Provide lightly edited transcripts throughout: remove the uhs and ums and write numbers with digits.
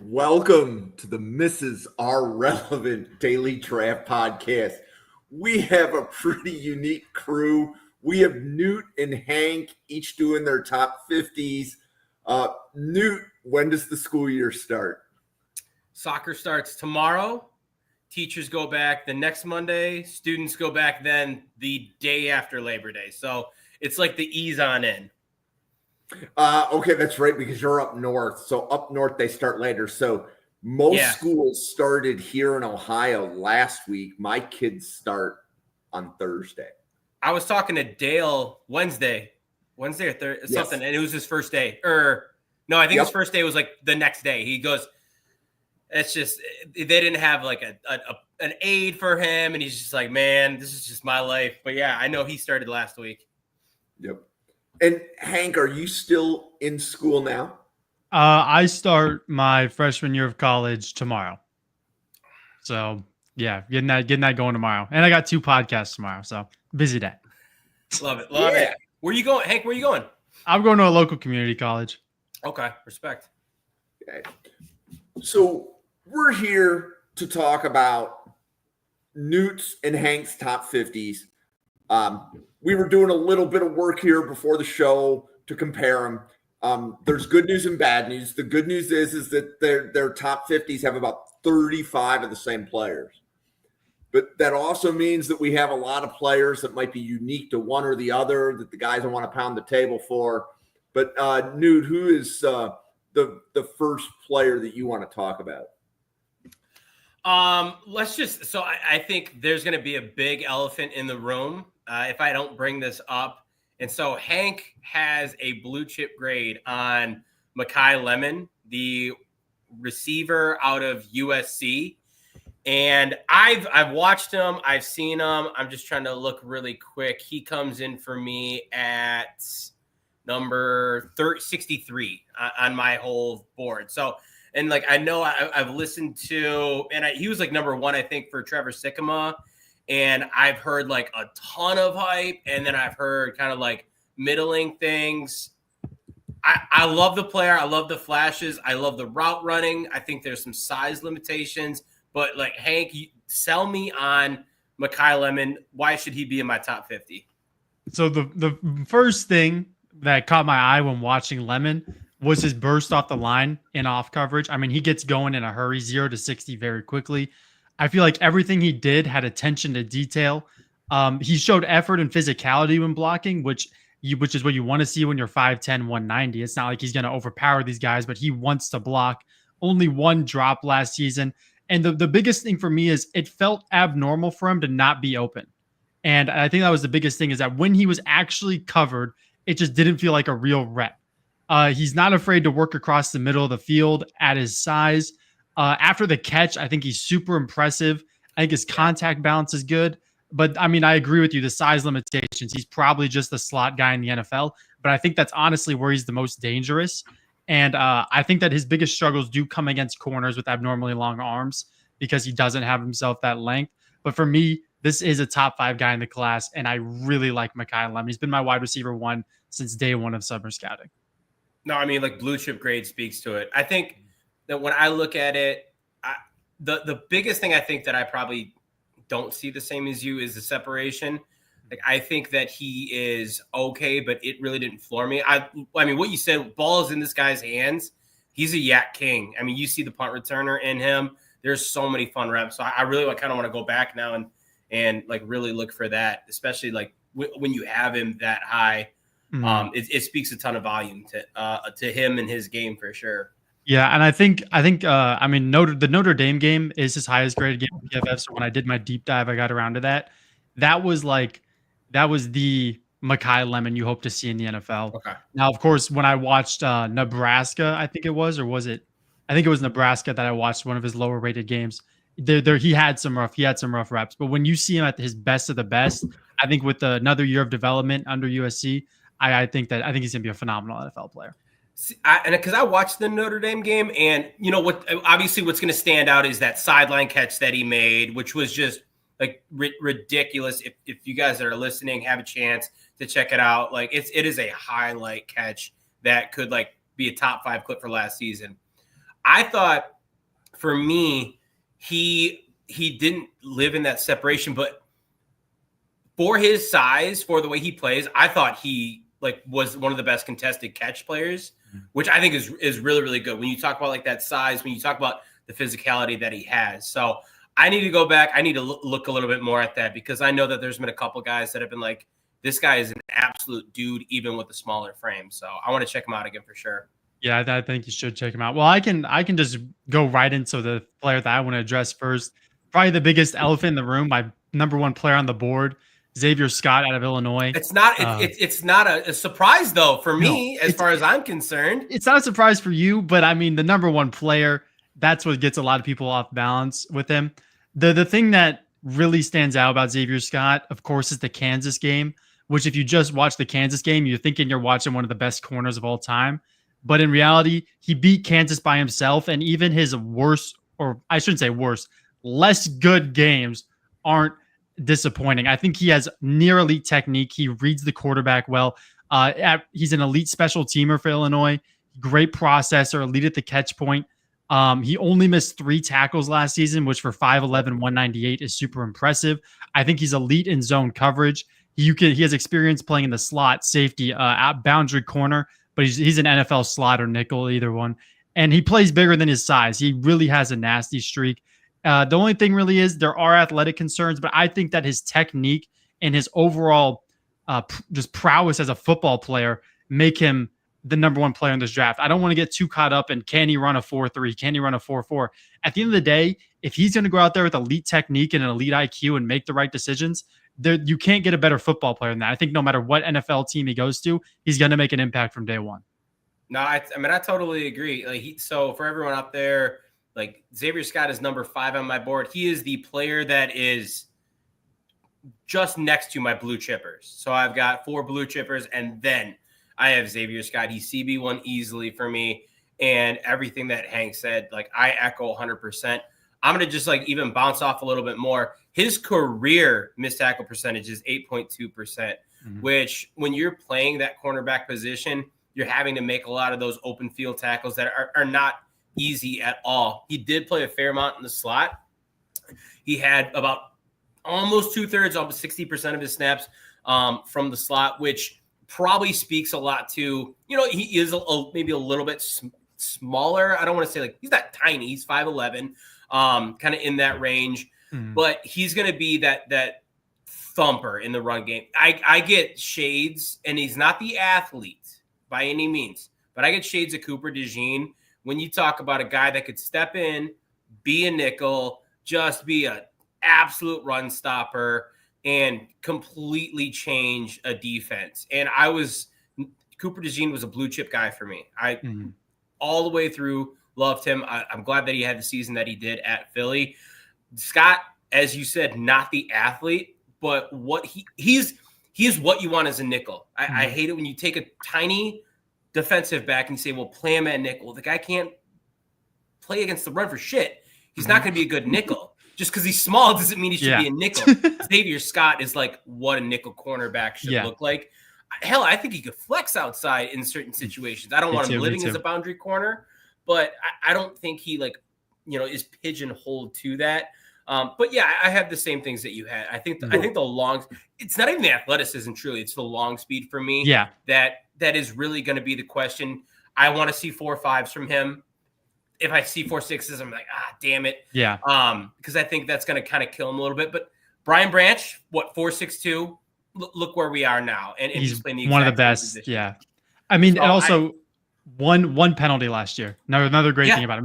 Welcome to the Are Relevant Daily Draft Podcast. We have a pretty unique crew. We have Newt and Hank each doing their top 50s. Newt, when does the school year start? Soccer starts tomorrow. Teachers go back the next Monday. Students go back then the day after Labor Day. So it's like the ease on in. Okay, that's right, because you're up north. So up north, they start later. So most schools started here in Ohio last week. My kids start on Thursday. I was talking to Dale Wednesday or Thursday, something, and it was his first day. I think his first day was like the next day. He goes, it's just they didn't have like an aide for him, and he's just like, man, this is just my life. But yeah, I know he started last week. Yep. And Hank, are you still in school now? I start my freshman year of college tomorrow. So yeah, getting that going tomorrow. And I got 2 podcasts tomorrow. So busy day. Love it. It. Where you going, Hank? Where you going? I'm going to a local community college. Okay. Respect. Okay. So we're here to talk about Newt's and Hank's top 50s. We were doing a little bit of work here before the show to compare them. There's good news and bad news. The good news is that their top 50s have about 35 of the same players. But that also means that we have a lot of players that might be unique to one or the other that the guys don't want to pound the table for. But Newt, who is the first player that you want to talk about? I think there's going to be a big elephant in the room if I don't bring this up. And so Hank has a blue chip grade on Makai Lemon, the receiver out of USC. And I've watched him. I've seen him. I'm just trying to look really quick. He comes in for me at number 63 on my whole board. So, and like, I know I've listened to, and he was like number 1, I think, for Trevor Sikkema. And I've heard like a ton of hype. And then I've heard kind of like middling things. I love the player. I love the flashes. I love the route running. I think there's some size limitations. But like, Hank, sell me on Makai Lemon. Why should he be in my top 50? So the first thing that caught my eye when watching Lemon was his burst off the line in off coverage. I mean, he gets going in a hurry, 0 to 60 very quickly. I feel like everything he did had attention to detail. He showed effort and physicality when blocking, which is what you want to see when you're 5'10", 190. It's not like he's going to overpower these guys, but he wants to block. Only 1 drop last season. And the biggest thing for me is it felt abnormal for him to not be open. And I think that was the biggest thing, is that when he was actually covered, it just didn't feel like a real rep. He's not afraid to work across the middle of the field at his size. After the catch, I think he's super impressive. I think his contact balance is good. But, I mean, I agree with you, the size limitations. He's probably just the slot guy in the NFL. But I think that's honestly where he's the most dangerous. And I think that his biggest struggles do come against corners with abnormally long arms because he doesn't have himself that length. But for me, this is a top 5 guy in the class, and I really like Makai Lemon. He's been my wide receiver 1 since day 1 of summer scouting. No, I mean, like, blue chip grade speaks to it. I think that when I look at it, the biggest thing I think that I probably don't see the same as you is the separation. Like, I think that he is okay, but it really didn't floor me. I mean, what you said, ball is in this guy's hands. He's a yak king. I mean, you see the punt returner in him. There's so many fun reps. So I really kind of want to go back now and like really look for that, especially like when you have him that high. Mm-hmm. It speaks a ton of volume to him and his game for sure. Yeah, and I think I mean, the Notre Dame game is his highest graded game in PFF. So when I did my deep dive, I got around to that. That was the Makai Lemon you hope to see in the NFL. Okay. Now, of course, when I watched Nebraska, I think it was Nebraska that I watched one of his lower rated games. He had some rough reps, but when you see him at his best of the best, I think with another year of development under USC, I think he's gonna be a phenomenal NFL player. And because I watched the Notre Dame game, and you know what? Obviously, what's going to stand out is that sideline catch that he made, which was just like ridiculous. If you guys that are listening have a chance to check it out, like it is a highlight catch that could like be a top 5 clip for last season. I thought for me, he didn't live in that separation, but for his size, for the way he plays, I thought he was one of the best contested catch players, which I think is really, really good. When you talk about like that size, when you talk about the physicality that he has. So I need to go back. I need to look a little bit more at that, because I know that there's been a couple guys that have been like, this guy is an absolute dude, even with a smaller frame. So I want to check him out again for sure. Yeah, I think you should check him out. Well, I can just go right into the player that I want to address first. Probably the biggest elephant in the room, my number one player on the board, Xavier Scott out of Illinois. It's not it's not a surprise though for me, as far as I'm concerned. It's not a surprise for you, but I mean the number one player, that's what gets a lot of people off balance with him. The thing that really stands out about Xavier Scott, of course, is the Kansas game, which if you just watch the Kansas game, you're thinking you're watching one of the best corners of all time. But in reality, he beat Kansas by himself, and even his worst, or I shouldn't say worst, less good games aren't disappointing. I think he has near elite technique. He reads the quarterback well. He's an elite special teamer for Illinois. Great processor, elite at the catch point. He only missed 3 tackles last season, which for 5'11", 198 is super impressive. I think he's elite in zone coverage. He has experience playing in the slot, safety, out boundary corner, but he's an NFL slot or nickel, either one. And he plays bigger than his size. He really has a nasty streak. The only thing really is there are athletic concerns, but I think that his technique and his overall just prowess as a football player make him the number one player in this draft. I don't want to get too caught up in can he run a 4.3? Can he run a 4.4? At the end of the day, if he's going to go out there with elite technique and an elite IQ and make the right decisions, you can't get a better football player than that. I think no matter what NFL team he goes to, he's going to make an impact from day one. No, I mean, I totally agree. So for everyone out there, like Xavier Scott is number 5 on my board. He is the player that is just next to my blue chippers. So I've got 4 blue chippers, and then I have Xavier Scott. He's CB1 easily for me, and everything that Hank said, I echo 100%. I'm going to just even bounce off a little bit more. His career missed tackle percentage is 8.2%, which when you're playing that cornerback position, you're having to make a lot of those open field tackles that are not easy at all. He did play a fair amount in the slot. He had about almost 2/3, almost 60% of his snaps from the slot, which probably speaks a lot to, he is maybe a little bit smaller. I don't want to say he's not tiny. He's 5'11", kind of in that range, but he's going to be that thumper in the run game. I get shades, and he's not the athlete by any means, but I get shades of Cooper DeJean when you talk about a guy that could step in, be a nickel, just be an absolute run stopper, and completely change a defense. And Cooper DeJean was a blue chip guy for me. All the way through loved him. I'm glad that he had the season that he did at Philly. Scott, as you said, not the athlete, but what he's what you want as a nickel. I hate it when you take a tiny defensive back and you say, well, play him at nickel. The guy can't play against the run for shit. He's not going to be a good nickel. Just because he's small doesn't mean he should be a nickel. Xavier Scott is what a nickel cornerback should look like. Hell, I think he could flex outside in certain situations. I don't want him living as a boundary corner, but I don't think he is pigeonholed to that. But yeah, I have the same things that you had. I think the long, it's not even the athleticism truly, it's the long speed for me. Yeah. That is really going to be the question. I want to see 4.5s from him. If I see 4.6s, I'm like, damn it. Yeah. Because I think that's going to kind of kill him a little bit. But Brian Branch, 4.62? Look where we are now. And he's playing the one of the best. position. Yeah. I mean, and also one penalty last year. Another great thing about him.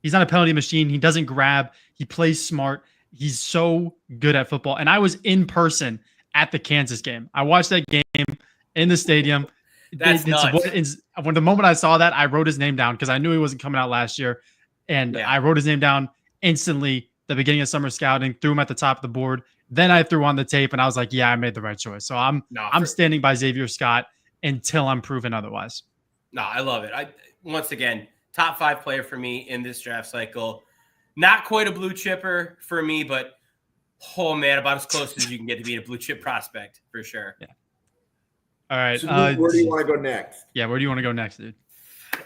He's not a penalty machine. He doesn't grab. He plays smart. He's so good at football. And I was in person at the Kansas game. I watched that game in the stadium. That's nuts. When the moment I saw that, I wrote his name down because I knew he wasn't coming out last year. And I wrote his name down instantly the beginning of summer scouting, threw him at the top of the board. Then I threw on the tape and I was like, yeah, I made the right choice. So I'm standing by Xavier Scott until I'm proven otherwise. No, I love it. Once again, top 5 player for me in this draft cycle. Not quite a blue chipper for me, but oh man, about as close as you can get to being a blue chip prospect for sure. Yeah. All right. So where do you want to go next? Yeah, where do you want to go next, dude?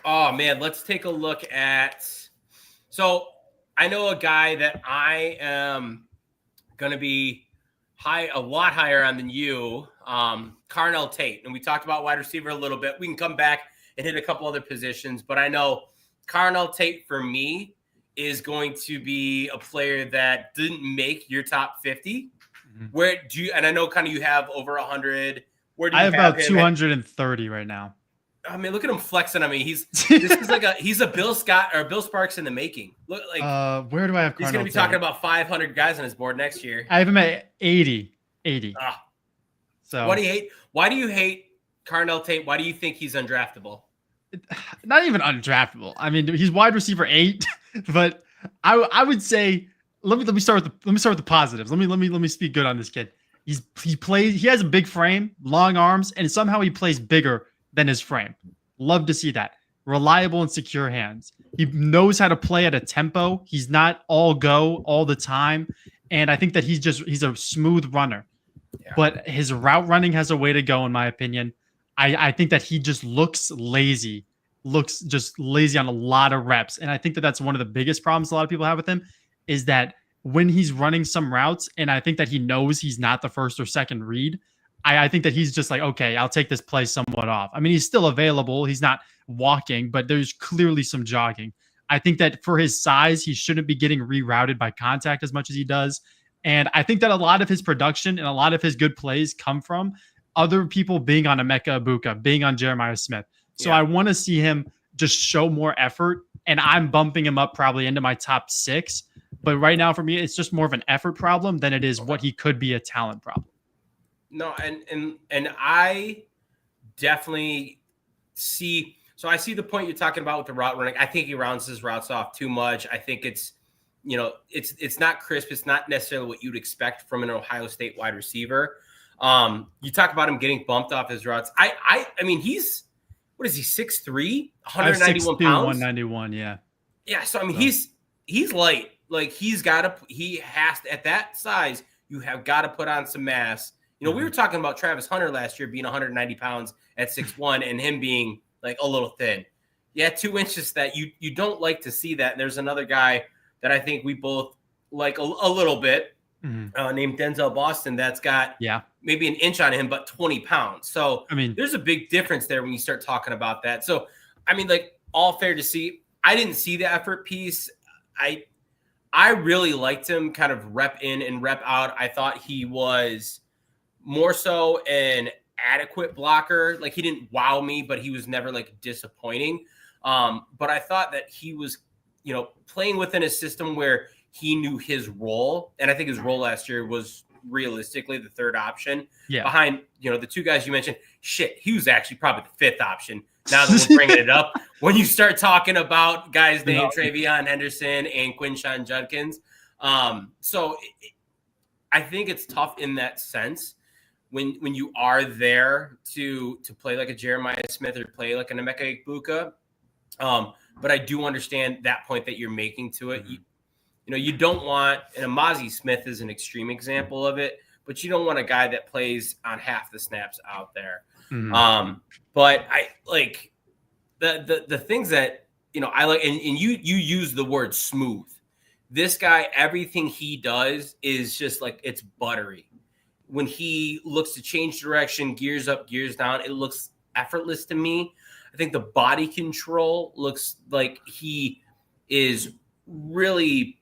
Oh man, let's take a look at. So I know a guy that I am going to be a lot higher on than you, Carnell Tate. And we talked about wide receiver a little bit. We can come back and hit a couple other positions, but I know Carnell Tate for me is going to be a player that didn't make your top 50. Mhm. Where do you? And I know kind of you have over 100. Where do you I have about him 230 right now. I mean, look at him flexing on me. He's a Bill Scott or Bill Sparks in the making. Look, like where do I have? He's going to be talking about 500 guys on his board next year. I have him at 80. So what do you hate? Why do you hate Carnell Tate? Why do you think he's undraftable? Not even undraftable. I mean, he's wide receiver 8, but I would say let me start with the positives. Let me speak good on this kid. He has a big frame, long arms, and somehow he plays bigger than his frame. Love to see that. Reliable and secure hands. He knows how to play at a tempo. He's not all go all the time. And I think that he's a smooth runner. Yeah. But his route running has a way to go, in my opinion. I think that he just looks lazy on a lot of reps. And I think that that's one of the biggest problems a lot of people have with him is that when he's running some routes, and I think that he knows he's not the first or second read, I think that he's just like, okay, I'll take this play somewhat off. I mean, he's still available. He's not walking, but there's clearly some jogging. I think that for his size, he shouldn't be getting rerouted by contact as much as he does. And I think that a lot of his production and a lot of his good plays come from other people being on Emeka Ibuka, being on Jeremiah Smith. So I want to see him just show more effort, and I'm bumping him up probably into my top 6. But right now for me, it's just more of an effort problem than it is what he could be a talent problem. No, and I definitely see. So I see the point you're talking about with the route running. I think he rounds his routes off too much. I think it's not crisp. It's not necessarily what you'd expect from an Ohio State wide receiver. You talk about him getting bumped off his routes. I mean, what is he, 6'3", 191 pounds? 191, yeah. Yeah, so I mean, he's light. Like he has to, at that size, you have got to put on some mass. We were talking about Travis Hunter last year being 190 pounds at 6'1", and him being like a little thin. Yeah, 2 inches that you don't like to see that. And there's another guy that I think we both like a little bit, named Denzel Boston, that's got maybe an inch on him, but 20 pounds. So I mean, there's a big difference there when you start talking about that. So I mean, like, all fair to see. I didn't see the effort piece. I really liked him kind of rep in and rep out. I thought he was more so an adequate blocker. Like, he didn't wow me, but he was never like disappointing. But I thought that he was, playing within a system where he knew his role. And I think his role last year was realistically the third option behind, the 2 guys you mentioned. Shit, he was actually probably the 5th option. Now that we're bringing it up, when you start talking about guys named Travion Henderson and Quinshon Judkins. So I think it's tough in that sense when you are there to play like a Jeremiah Smith or play like an Emeka Ibuka. But I do understand that point that you're making to it. You don't want, and Amazi Smith is an extreme example of it, but you don't want a guy that plays on half the snaps out there. But I like the things that, I like, and you use the word smooth. This guy, everything he does is just like, it's buttery. When he looks to change direction, gears up, gears down, it looks effortless to me. I think the body control looks like he is really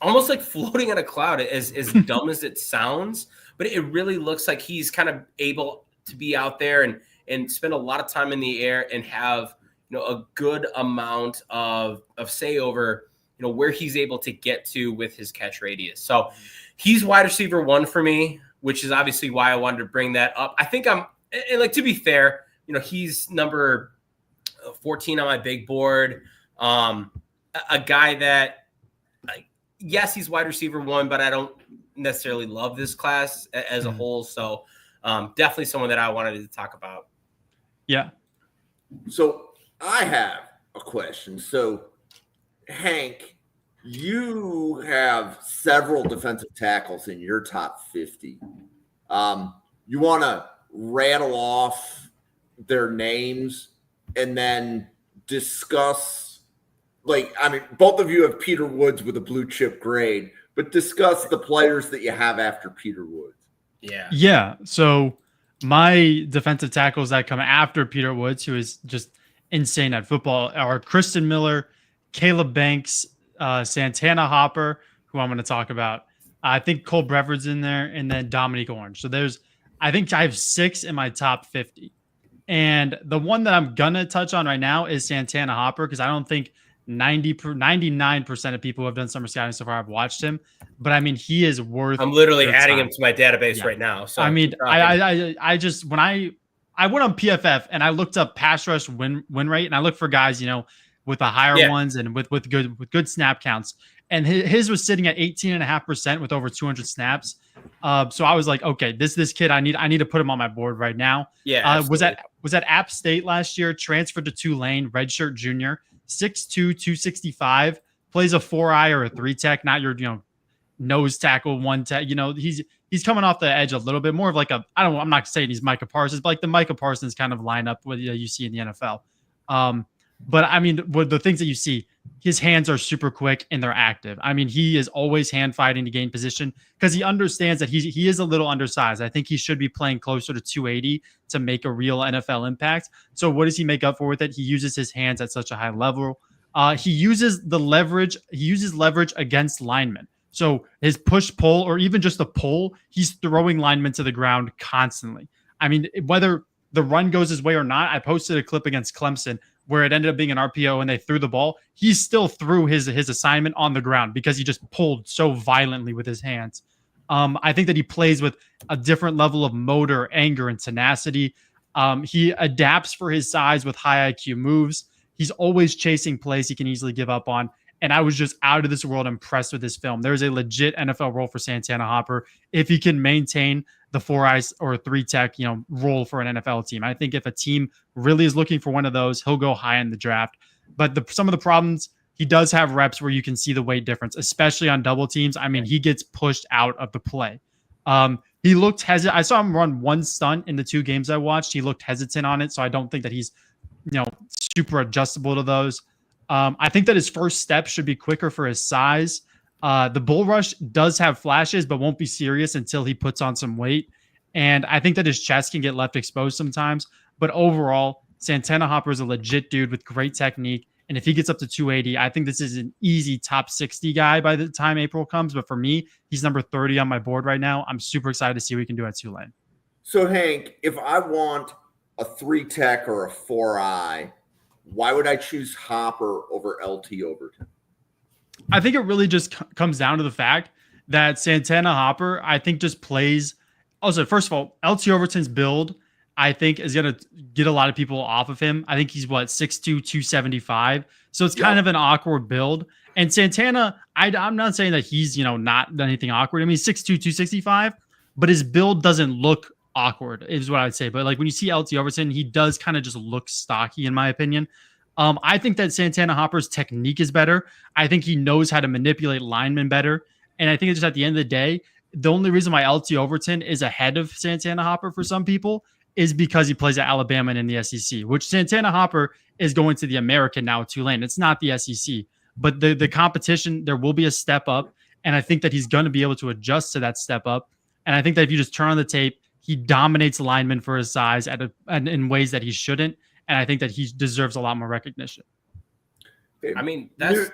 almost like floating on a cloud, as dumb as it sounds, but it really looks like he's kind of able to be out there and spend a lot of time in the air and have, a good amount of say over, where he's able to get to with his catch radius. So he's wide receiver 1 for me, which is obviously why I wanted to bring that up. I think and like, to be fair, he's number 14 on my big board. A guy that, yes, he's wide receiver 1, but I don't necessarily love this class as a whole. So definitely someone that I wanted to talk about. Yeah. So I have a question. So Hank, you have several defensive tackles in your top 50. You want to rattle off their names and then discuss, like, I mean, both of you have Peter Woods with a blue chip grade, but discuss the players that you have after Peter Woods. Yeah. Yeah. So my defensive tackles that come after Peter Woods, who is just insane at football, are Kristen Miller, Caleb Banks, Santana Hopper, who I'm going to talk about. I think Cole Brevard's in there, and then Dominique Orange. So I think I have 6 in my top 50. And the one that I'm going to touch on right now is Santana Hopper, because I don't think 99% of people who have done summer scouting so far have watched him. But I mean, he is worth. I'm literally your adding time. him to my database Yeah. right now. So I mean, keep talking. I just when I went on PFF and I looked up pass rush win rate, and I looked for guys, with the higher ones and with good snap counts. And his was sitting at 18.5% with over 200 snaps. So I was like, okay, this kid, I need to put him on my board right now. Yeah. Was at App State last year, transferred to Tulane, redshirt junior, 6'2", 265, plays a 4-eye or a 3-tech, not your nose tackle, 1-tech. He's coming off the edge a little bit more of like I'm not saying he's Micah Parsons, but like the Micah Parsons kind of lineup with you see in the NFL. But I mean, with the things that you see, his hands are super quick and they're active. I mean, he is always hand fighting to gain position because he understands that he is a little undersized. I think he should be playing closer to 280 to make a real NFL impact. So what does he make up for with it? He uses his hands at such a high level. He uses leverage against linemen. So his push pull or even just a pull, he's throwing linemen to the ground constantly. I mean, whether the run goes his way or not, I posted a clip against Clemson where it ended up being an RPO and they threw the ball. He still threw his assignment on the ground because he just pulled so violently with his hands. I think that he plays with a different level of motor, anger, and tenacity. He adapts for his size with high IQ moves. He's always chasing plays he can easily give up on. And I was just out of this world impressed with this film. There's a legit NFL role for Santana Hopper if he can maintain the 4-eyes or 3-tech, role for an NFL team. I think if a team really is looking for one of those, he'll go high in the draft. But some of the problems, he does have reps where you can see the weight difference, especially on double teams. I mean, he gets pushed out of the play. He looked hesitant. I saw him run one stunt in the 2 games I watched. He looked hesitant on it, so I don't think that he's, super adjustable to those. I think that his first step should be quicker for his size. The bull rush does have flashes, but won't be serious until he puts on some weight. And I think that his chest can get left exposed sometimes. But overall, Santana Hopper is a legit dude with great technique. And if he gets up to 280, I think this is an easy top 60 guy by the time April comes. But for me, he's number 30 on my board right now. I'm super excited to see what he can do at Tulane. So, Hank, if I want a 3-tech or a 4-eye, why would I choose Hopper over LT Overton? I think it really just comes down to the fact that Santana Hopper, I think, just plays. Also, first of all, LT Overton's build, I think, is going to get a lot of people off of him. I think he's 6'2", 275. So it's kind of an awkward build. And Santana, I'm not saying that he's, not done anything awkward. I mean, he's 6'2", 265, but his build doesn't look awkward, is what I'd say. But like when you see LT Overton, he does kind of just look stocky, in my opinion. I think that Santana Hopper's technique is better. I think he knows how to manipulate linemen better. And I think it's just at the end of the day, the only reason why LT Overton is ahead of Santana Hopper for some people is because he plays at Alabama and in the SEC, which Santana Hopper is going to the American now at Tulane. It's not the SEC, but the competition, there will be a step up. And I think that he's going to be able to adjust to that step up. And I think that if you just turn on the tape, he dominates linemen for his size and in ways that he shouldn't. And I think that he deserves a lot more recognition. I mean,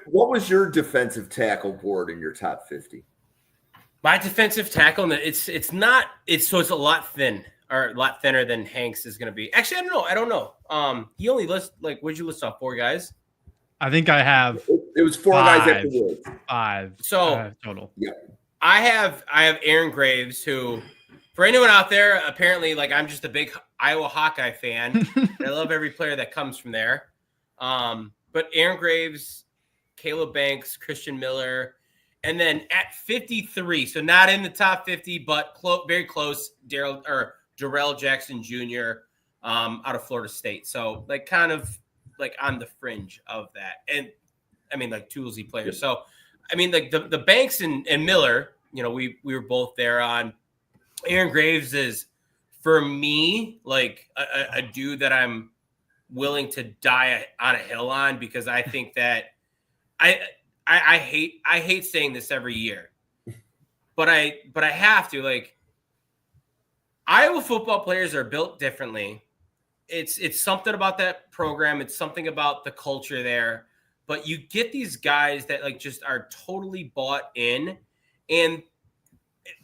what was your defensive tackle board in your top 50? My defensive tackle, it's a lot thin, or a lot thinner than Hank's is going to be. Actually, I don't know. He only lists, what'd you list off, 4 guys? I think I have. It was 4 guys after Woods. 5. So total. Yeah. I have Aaron Graves, who, for anyone out there, apparently, I'm just a big Iowa Hawkeye fan. I love every player that comes from there. But Aaron Graves, Caleb Banks, Christian Miller, and then at 53, so not in the top 50, but very close, Darrell Jackson Jr. Out of Florida State. So kind of on the fringe of that. And I mean, toolsy players. So I mean, the Banks and Miller, we were both there on. Aaron Graves is, for me, a dude that I'm willing to die on a hill on, because I think that I hate saying this every year, but I have to. Like, Iowa football players are built differently. It's something about that program. It's something about the culture there. But you get these guys that like just are totally bought in, and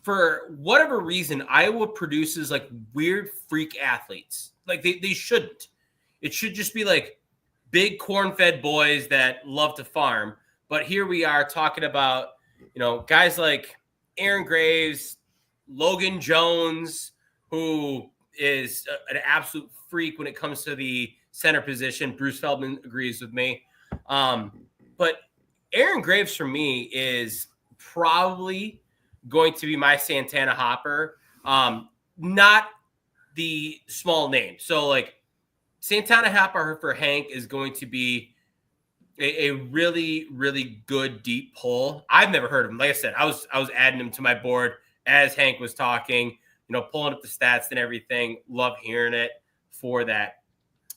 for whatever reason, Iowa produces like weird freak athletes. Like they shouldn't. It should just be like big corn-fed boys that love to farm. But here we are talking about, guys like Aaron Graves, Logan Jones, who is an absolute freak when it comes to the center position. Bruce Feldman agrees with me. But Aaron Graves for me is probably going to be my Santana Hopper, not the small name. So like Santana Hopper for Hank is going to be a really, really good deep pull. I've never heard of him. Like I said, I was adding him to my board as Hank was talking, pulling up the stats and everything. Love hearing it for that.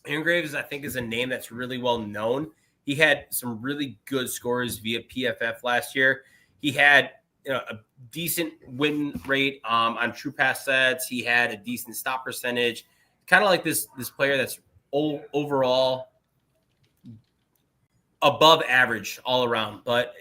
Aaron Graves, I think, is a name that's really well known. He had some really good scores via PFF last year. He had a decent win rate on true pass sets. He had a decent stop percentage. Kind of like this player that's overall above average all around. But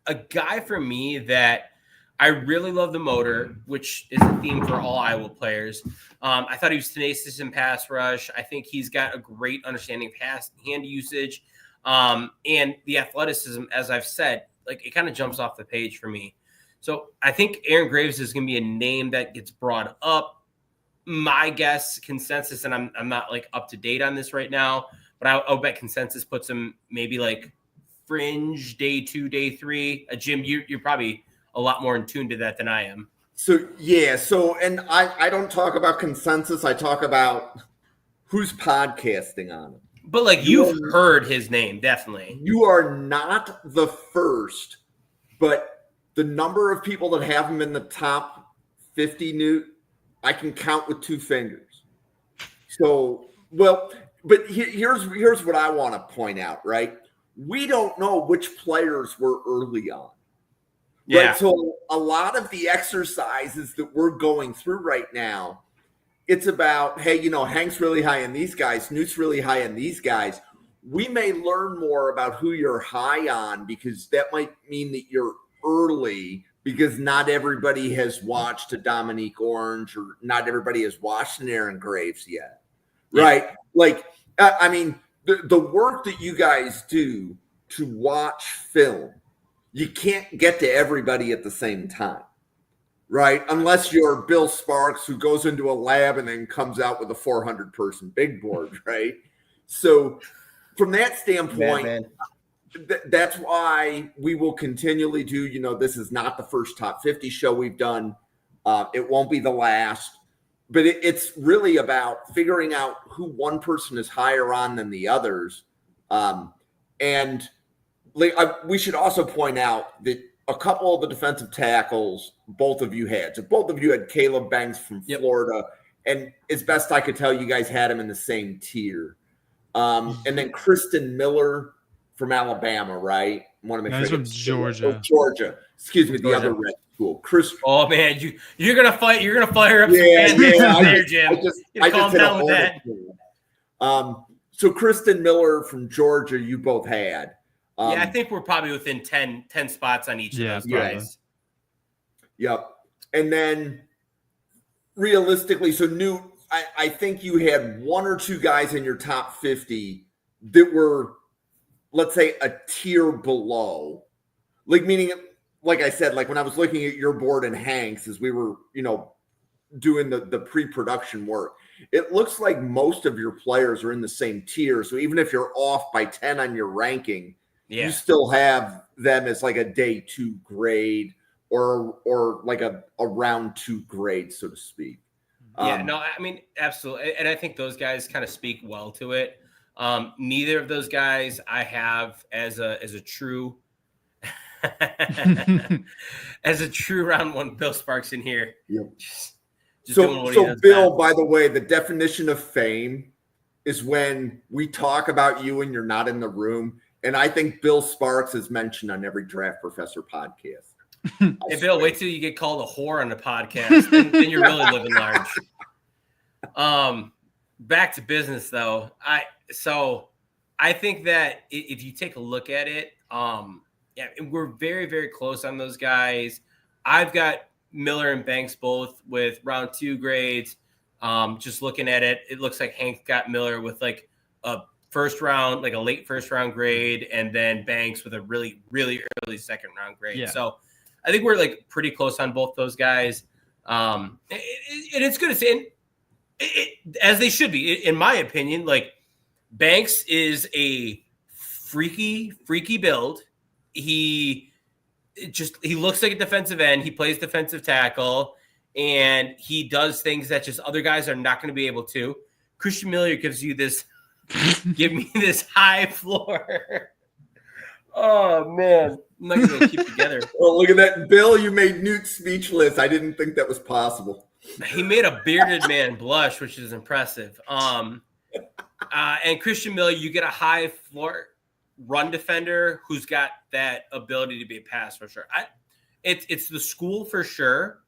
a guy for me that I really love the motor, which is a theme for all Iowa players. I thought he was tenacious in pass rush. I think he's got a great understanding of pass hand usage. And the athleticism, as I've said, like it kind of jumps off the page for me. So I think Aaron Graves is going to be a name that gets brought up. My guess, consensus, and I'm not like up to date on this right now, but I'll bet consensus puts him maybe like fringe day 2, day 3. Jim, you're probably a lot more in tune to that than I am. So yeah, and I don't talk about consensus. I talk about who's podcasting on him. But like you've heard his name, definitely. You are not the first, but the number of people that have him in the top 50, Newt, I can count with 2 fingers. So, well, but here's what I want to point out, right? We don't know which players were early on. Yeah. Right? So a lot of the exercises that we're going through right now, it's about, hey, Hank's really high in these guys, Newt's really high in these guys. We may learn more about who you're high on because that might mean that you're early, because not everybody has watched a Dominique Orange or not everybody has watched an Aaron Graves yet. Yeah. Right? Like, I mean, the work that you guys do to watch film, you can't get to everybody at the same time. Right? Unless you're Bill Sparks, who goes into a lab and then comes out with a 400-person big board, right? So from that standpoint, that's why we will continually do, this is not the first top 50 show we've done. It won't be the last. But it's really about figuring out who one person is higher on than the others. And we should also point out that a couple of the defensive tackles both of you had. So both of you had Caleb Banks from Florida. And as best I could tell, you guys had him in the same tier. And then Kristen Miller from Alabama, right? I want to make sure. From Georgia. Georgia. Excuse me, the other red school. Oh man, you're gonna fight. You're gonna fire up. Yeah, there, Jim. I just hit down with that. So Kristen Miller from Georgia, you both had. I think we're probably within 10 spots on each of those guys. Yep. And then realistically, so Newt, I think you had 1 or 2 guys in your top 50 that were, let's say, a tier below. Like, meaning, like I said, like when I was looking at your board and Hank's as we were, doing the pre-production work, it looks like most of your players are in the same tier. So even if you're off by 10 on your ranking, you still have them as like a day 2 grade or like a round 2 grade, so to speak. I mean, absolutely. And I think those guys kind of speak well to it. Neither of those guys I have as a true as a true round 1 Bill Sparks in here. Yep. So Bill, by the way, the definition of fame is when we talk about you and you're not in the room. And I think Bill Sparks is mentioned on every Draft Professor podcast. Hey, Bill, wait till you get called a whore on the podcast. Then you're really living large. Back to business, though. I think that if you take a look at it, yeah, we're very, very close on those guys. I've got Miller and Banks both with round 2 grades. Just looking at it, it looks like Hank got Miller with like a first round, like a late first round grade, and then Banks with a really, really early second round grade. Yeah. So I think we're like pretty close on both those guys. And it's good to say, as they should be, in my opinion. Like, Banks is a freaky build. He looks like a defensive end. He plays defensive tackle, and he does things that just other guys are not going to be able to. Christian Miller gives you this, give me this high floor. Oh man, I'm not going to keep together. Well, look at that, Bill. You made Newt speechless. I didn't think that was possible. He made a bearded man blush, which is impressive. And Christian Miller, you get a high floor run defender who's got that ability to be a pass rusher. It's the school for sure,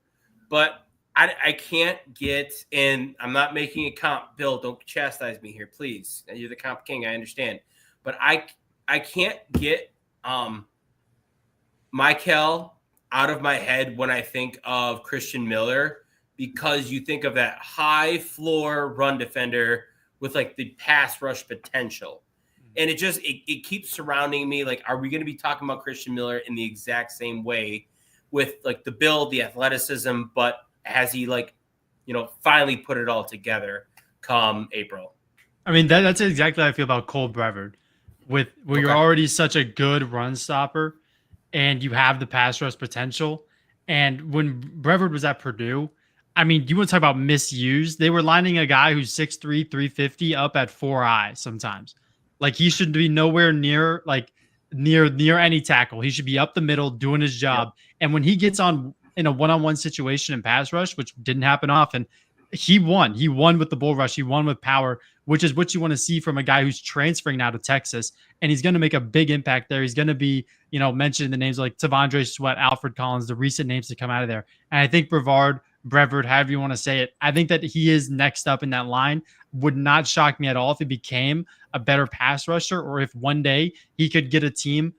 but I can't get in. I'm not making a comp. Bill, don't chastise me here, please. You're the comp king. I understand, but I can't get Michael out of my head when I think of Christian Miller, because you think of that high floor run defender with like the pass rush potential. And it keeps surrounding me. Like, are we going to be talking about Christian Miller in the exact same way with like the build, the athleticism, but has he finally put it all together come April? I mean, that's exactly how I feel about Cole Brevard. Where you're already such a good run stopper and you have the pass rush potential. And when Brevard was at Purdue, I mean, you want to talk about misused? They were lining a guy who's 6'3", 350 up at 4'eye sometimes. Like, he should be nowhere near any tackle. He should be up the middle doing his job. Yep. And when he gets on in a one-on-one situation in pass rush, which didn't happen often, he won. He won with the bull rush. He won with power, which is what you want to see from a guy who's transferring now to Texas. And he's going to make a big impact there. He's going to be, mentioning the names like Tavondre Sweat, Alfred Collins, the recent names to come out of there. And I think Brevard, however you want to say it, I think that he is next up in that line. Would not shock me at all if he became a better pass rusher, or if one day he could get a team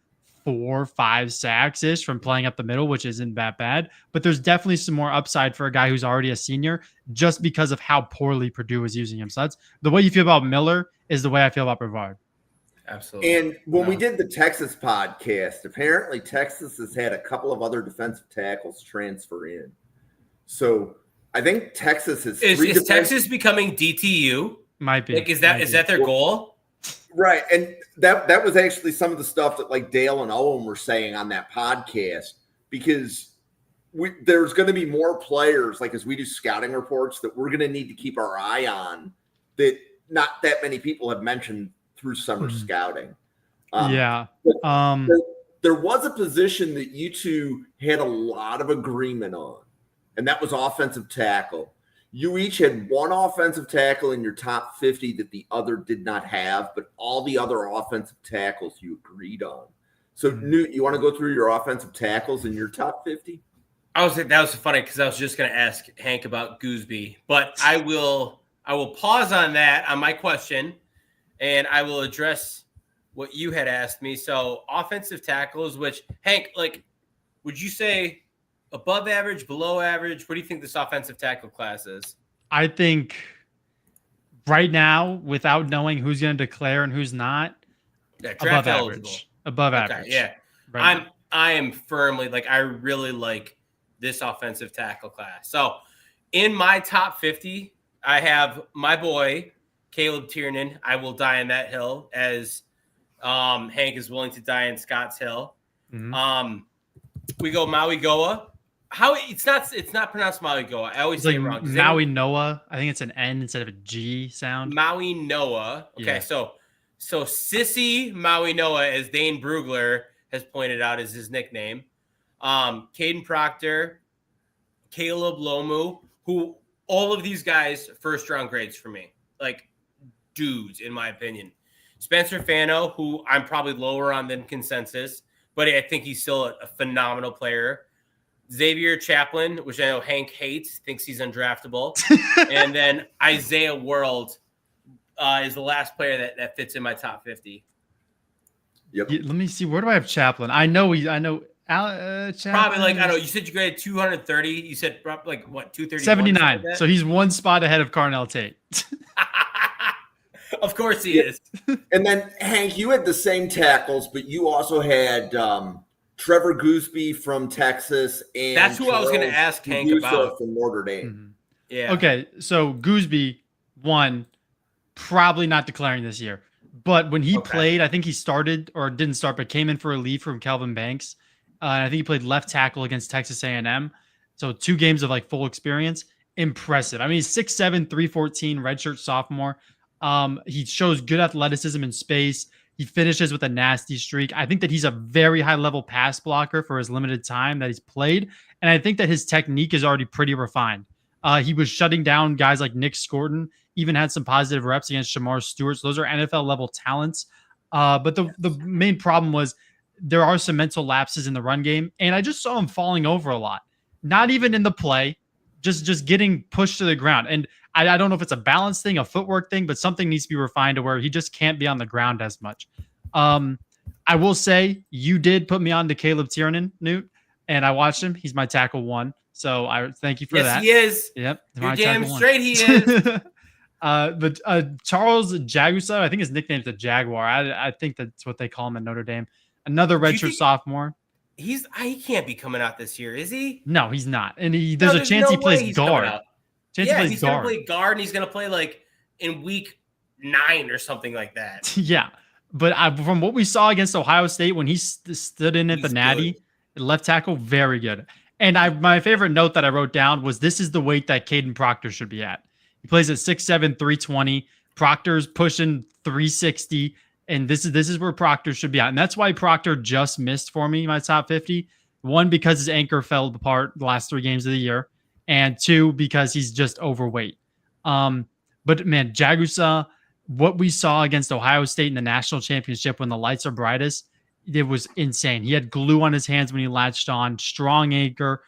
4-5 sacks-ish from playing up the middle, which isn't that bad. But there's definitely some more upside for a guy who's already a senior just because of how poorly Purdue is using him. So that's the way you feel about Miller is the way I feel about Brevard. Absolutely. And when we did the Texas podcast, apparently Texas has had a couple of other defensive tackles transfer in. So I think Texas is Texas becoming DTU? Might be. Like, is that their goal? Right. And that was actually some of the stuff that like Dale and Owen were saying on that podcast, because there's going to be more players, like as we do scouting reports, that we're going to need to keep our eye on that not that many people have mentioned through summer scouting. Yeah. There was a position that you two had a lot of agreement on, and that was offensive tackle. You each had one offensive tackle in your top 50 that the other did not have, but all the other offensive tackles you agreed on. So, Newt, you want to go through your offensive tackles in your top 50? That was funny because I was just going to ask Hank about Gooseby, but I will pause on that on my question, and I will address what you had asked me. So, offensive tackles, which Hank, like, would you say above average, below average? What do you think this offensive tackle class is? I think right now, without knowing who's going to declare and who's not, above average. Above average. Yeah. Right I am firmly, like, I really like this offensive tackle class. So in my top 50, I have my boy, Caleb Tiernan. I will die on that hill, as Hank is willing to die in Scott's hill. Mm-hmm. We go Maui Goa. How it's not pronounced Maui Goa. I always say it wrong. Maui Noah. I think it's an N instead of a G sound. Maui Noah. Okay, yeah. So Sissy Maui Noah, as Dane Brugler has pointed out, is his nickname. Caden Proctor, Caleb Lomu, who all of these guys first round grades for me. Like, dudes, in my opinion. Spencer Fano, who I'm probably lower on than consensus, but I think he's still a phenomenal player. Xavier Chaplin, which I know Hank hates, thinks he's undraftable. And then Isaiah World is the last player that fits in my top 50. Yep. Let me see. Where do I have Chaplin? I know Chaplin. Probably like, I don't know. You said you graded 230. You said like what, 230? 79. So he's one spot ahead of Carnell Tate. Of course he is. And then, Hank, you had the same tackles, but you also had Trevor Gooseby from Texas. And that's who I was going to ask Hank about. From Notre Dame. Mm-hmm. Yeah. Okay, so Gooseby, one, probably not declaring this year. But when he played, I think he started or didn't start, but came in for a leave from Kelvin Banks. I think he played left tackle against Texas A&M. So 2 games of like full experience. Impressive. I mean, he's 6'7", 314, redshirt sophomore. He shows good athleticism in space. He finishes with a nasty streak. I think that he's a very high-level pass blocker for his limited time that he's played. And I think that his technique is already pretty refined. He was shutting down guys like Nick Scorton, even had some positive reps against Shamar Stewart. So those are NFL-level talents. But the main problem was there are some mental lapses in the run game. And I just saw him falling over a lot. Not even in the play, just getting pushed to the ground. And I don't know if it's a balance thing, a footwork thing, but something needs to be refined to where he just can't be on the ground as much. I will say you did put me on to Caleb Tiernan, Newt, and I watched him. He's my tackle 1. So I thank you for that. Yes, he is. Yep. You're damn straight he is. But Charles Jagusa, I think his nickname's the Jaguar. I think that's what they call him at Notre Dame. Another redshirt sophomore. He can't be coming out this year, is he? No, he's not. And there's a chance he plays guard. He's going to play guard, and he's going to play like in week 9 or something like that. Yeah. But from what we saw against Ohio State when he stood in at the Natty, left tackle, very good. And my favorite note that I wrote down was this is the weight that Caden Proctor should be at. He plays at 6'7", 320. Proctor's pushing 360. And this is where Proctor should be at. And that's why Proctor just missed for me my top 50. 1, because his anchor fell apart the last 3 games of the year. And 2, because he's just overweight. But man, Jagusa, what we saw against Ohio State in the national championship when the lights are brightest, it was insane. He had glue on his hands when he latched on, strong anchor.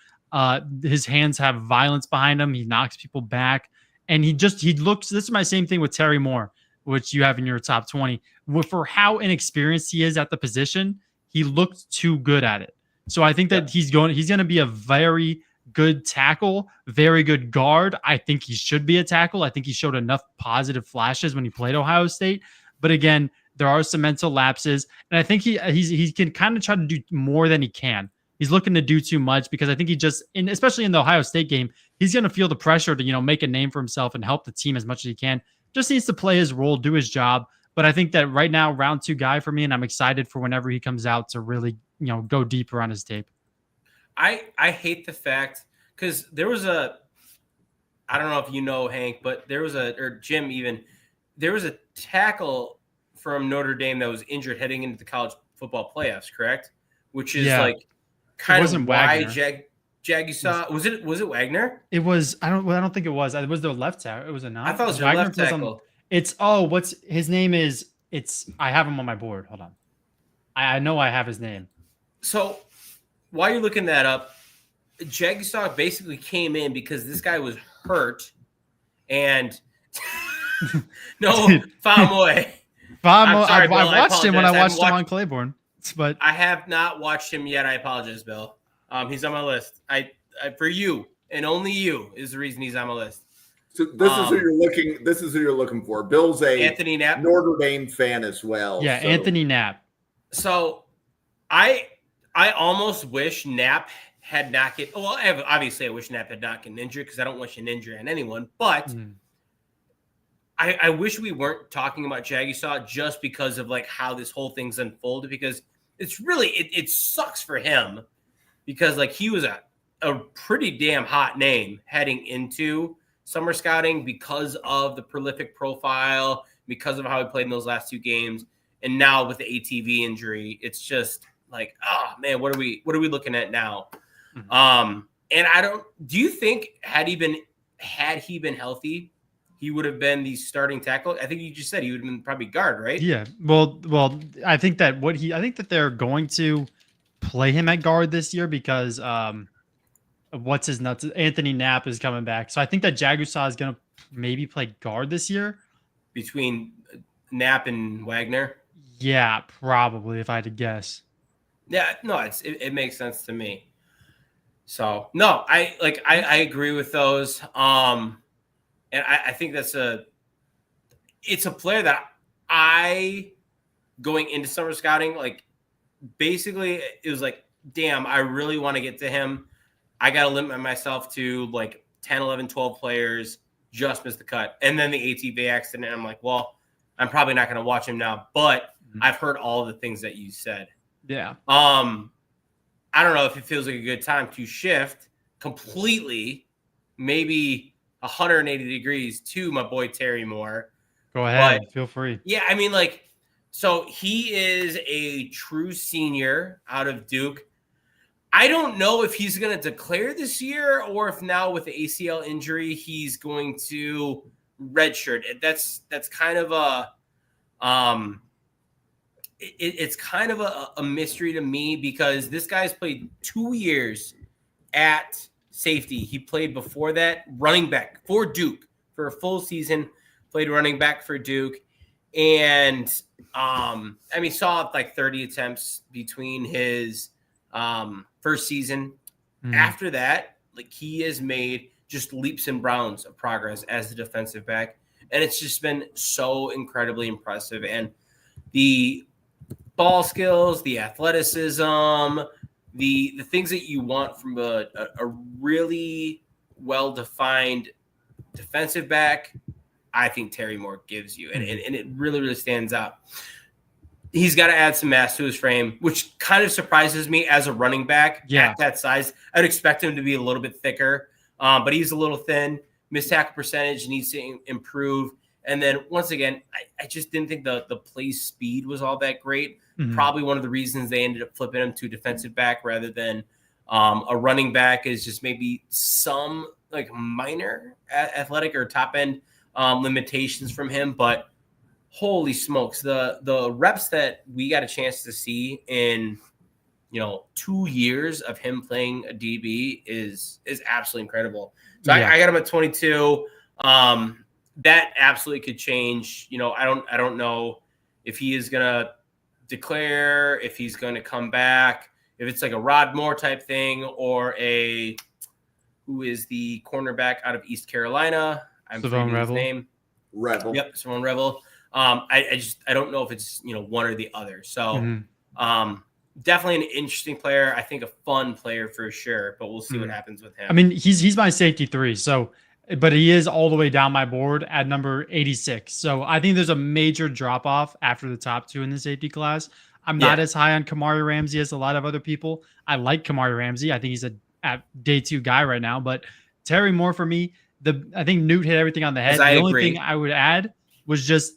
His hands have violence behind him. He knocks people back. And he looks, this is my same thing with Terry Moore, which you have in your top 20. For how inexperienced he is at the position, he looked too good at it. So I think that he's going to be a very good tackle, very good guard. I think he should be a tackle. I think he showed enough positive flashes when he played Ohio State. But again, there are some mental lapses. And I think he can kind of try to do more than he can. He's looking to do too much because I think especially in the Ohio State game, he's going to feel the pressure to, make a name for himself and help the team as much as he can. Just needs to play his role, do his job. But I think that right now, round 2 guy for me, and I'm excited for whenever he comes out to really, go deeper on his tape. I hate the fact because there was I don't know if you know, Hank, but there was or Jim even, there was a tackle from Notre Dame that was injured heading into the college football playoffs, correct? Which is kind of why Jaggy saw. Was it Wagner? It was. I don't think it was. It was the left tackle. It was not. I thought it was the left tackle. What's his name is? I have him on my board. Hold on. I know I have his name. So while you're looking that up, Jaggy basically came in because this guy was hurt, and no, Famoy. I watched him when I watched him on Claiborne, but I have not watched him yet. I apologize, Bill. He's on my list. I for you and only you is the reason he's on my list. So this is who you're looking. This is who you're looking for. Bill's a Anthony Knapp, Notre Dame fan as well. Yeah, so. Anthony Knapp. So I almost wish Knapp had not get. Well, obviously I wish Knapp had not gotten injured because I don't wish an injury on anyone. But I wish we weren't talking about Jaggy just because of like how this whole thing's unfolded, because it's really it sucks for him because like he was a pretty damn hot name heading into summer scouting because of the prolific profile, because of how he played in those last 2 games, and now with the ATV injury, it's just like, oh man, what are we looking at now? And do you think had he been healthy, he would have been the starting tackle. I think you just said he would have been probably guard, right? Yeah. Well, I think that I think that they're going to play him at guard this year because what's his nuts? Anthony Knapp is coming back. So I think that Jagusa is gonna maybe play guard this year. Between Knapp and Wagner. Yeah, probably if I had to guess. Yeah, no, it makes sense to me. So no, I agree with those. And I think it's a player that I going into summer scouting, like basically it was like, damn, I really want to get to him. I got to limit myself to like 10, 11, 12 players, just missed the cut. And then the ATV accident, I'm like, well, I'm probably not going to watch him now, but I've heard all the things that you said. Yeah. I don't know if it feels like a good time to shift completely, maybe 180 degrees to my boy Terry Moore. Go ahead. But, feel free. Yeah, I mean, like, so he is a true senior out of Duke. I don't know if he's going to declare this year or if now with the ACL injury he's going to redshirt. That's kind of a it's kind of a mystery to me because this guy's played 2 years at safety. He played before that running back for Duke for a full season, played running back for Duke. And I mean, saw like 30 attempts between his first season. After that, like he has made just leaps and bounds of progress as the defensive back. And it's just been so incredibly impressive. And the ball skills, the athleticism, the things that you want from a really well-defined defensive back, I think Terry Moore gives you. And it really, really stands out. He's got to add some mass to his frame, which kind of surprises me as a running back at that size. I'd expect him to be a little bit thicker, but he's a little thin. Missed tackle percentage needs to improve. And then once again, I just didn't think the play speed was all that great. Probably one of the reasons they ended up flipping him to defensive back rather than a running back is just maybe some like minor athletic or top end limitations from him. But holy smokes, the reps that we got a chance to see in 2 years of him playing a DB is absolutely incredible. So I got him at 22. That absolutely could change. I don't know if he is gonna declare, if he's going to come back, if it's like a Rod Moore type thing or who is the cornerback out of East Carolina. I'm forgetting his name. Revel. Yep, Simone Revel. I don't know if it's one or the other. So definitely an interesting player. I think a fun player for sure, but we'll see what happens with him. I mean, he's my safety 3, so but he is all the way down my board at number 86. So I think there's a major drop off after the top 2 in the safety class. I'm not as high on Kamari Ramsey as a lot of other people. I like Kamari Ramsey. I think he's at day 2 guy right now, but Terry Moore for me, I think Newt hit everything on the head. The only thing I would add was just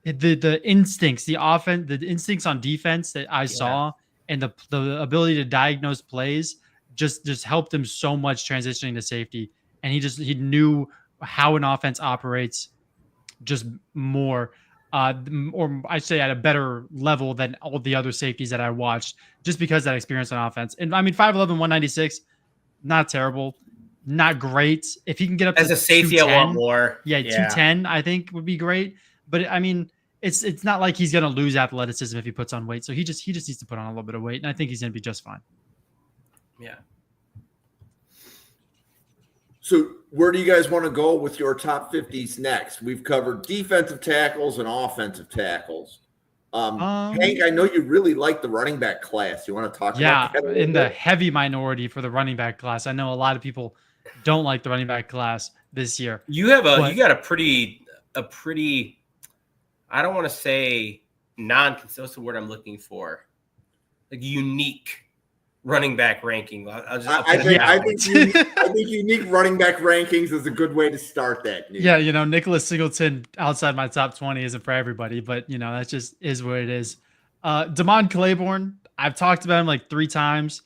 the instincts, the instincts on defense that I saw and the ability to diagnose plays just helped him so much transitioning to safety. And he knew how an offense operates just more, or I say at a better level than all the other safeties that I watched, just because of that experience on offense. And I mean, 5'11", 196, not terrible, not great. If he can get up as to a safety, I want more. Yeah, 210, I think would be great. But I mean, it's not like he's gonna lose athleticism if he puts on weight. So he just needs to put on a little bit of weight, and I think he's gonna be just fine. Yeah. So where do you guys want to go with your top 50s next? We've covered defensive tackles and offensive tackles. Hank, I know you really like the running back class. You want to talk about that? Yeah, in the heavy minority for the running back class. I know a lot of people don't like the running back class this year. You got a pretty I don't want to say non-consistent. What's the word I'm looking for? Like unique running back ranking. I think unique running back rankings is a good way to start that. Yeah, Nicholas Singleton outside my top 20 isn't for everybody, but that just is what it is. Damon Claiborne, I've talked about him like 3 times.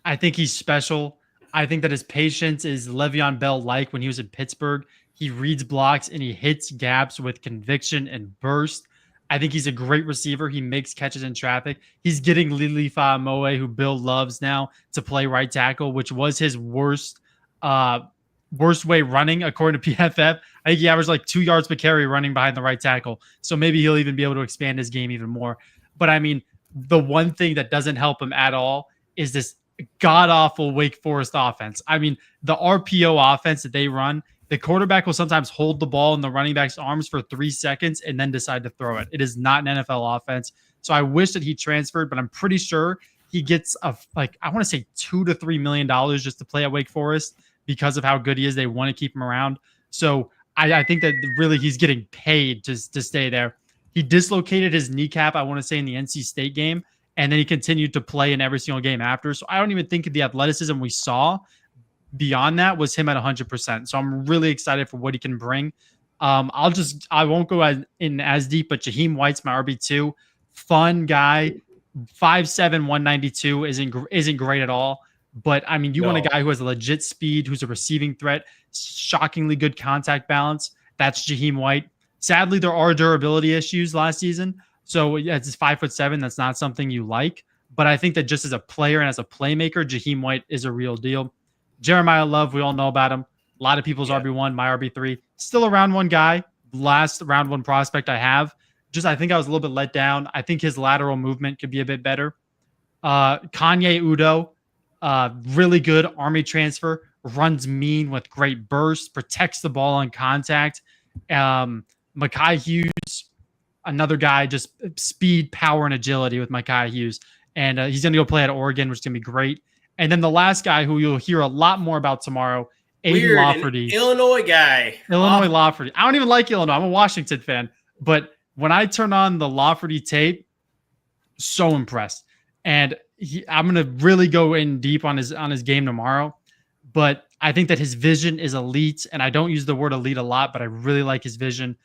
I think he's special. I think that his patience is Le'Veon Bell like when he was in Pittsburgh. He reads blocks and he hits gaps with conviction and burst. I think he's a great receiver. He makes catches in traffic. He's getting Lili Moe, who Bill loves now, to play right tackle, which was his worst way running according to PFF. I think he averaged like 2 yards per carry running behind the right tackle. So maybe he'll even be able to expand his game even more. But I mean, the one thing that doesn't help him at all is this god awful Wake Forest offense. I mean, the RPO offense that they run, the quarterback will sometimes hold the ball in the running back's arms for 3 seconds and then decide to throw it. It is not an NFL offense. So I wish that he transferred, but I'm pretty sure he gets I want to say $2 to $3 million just to play at Wake Forest because of how good he is. They want to keep him around. So I think that really he's getting paid to stay there. He dislocated his kneecap, I want to say, in the NC State game, and then he continued to play in every single game after. So I don't even think the athleticism we saw beyond that was him at 100%. So I'm really excited for what he can bring. I won't go in as deep, but Jaheim White's my RB2. Fun guy, 5'7", 192 isn't great at all. But I mean, you want a guy who has a legit speed, who's a receiving threat, shockingly good contact balance. That's Jaheim White. Sadly, there are durability issues last season. So it's 5'7". That's not something you like. But I think that just as a player and as a playmaker, Jaheim White is a real deal. Jeremiah Love, we all know about him. A lot of people's RB1, my RB3. Still a round one guy. Last round one prospect I have. I think I was a little bit let down. I think his lateral movement could be a bit better. Kanye Udo, really good Army transfer. Runs mean with great burst. Protects the ball on contact. Mekhi Hughes, another guy, just speed, power, and agility with Mekhi Hughes. And he's going to go play at Oregon, which is going to be great. And then the last guy who you'll hear a lot more about tomorrow, Aiden Lafferty. Illinois guy. Illinois Lafferty. I don't even like Illinois. I'm a Washington fan. But when I turn on the Lafferty tape, so impressed. And I'm going to really go in deep on his game tomorrow. But I think that his vision is elite. And I don't use the word elite a lot, but I really like his vision.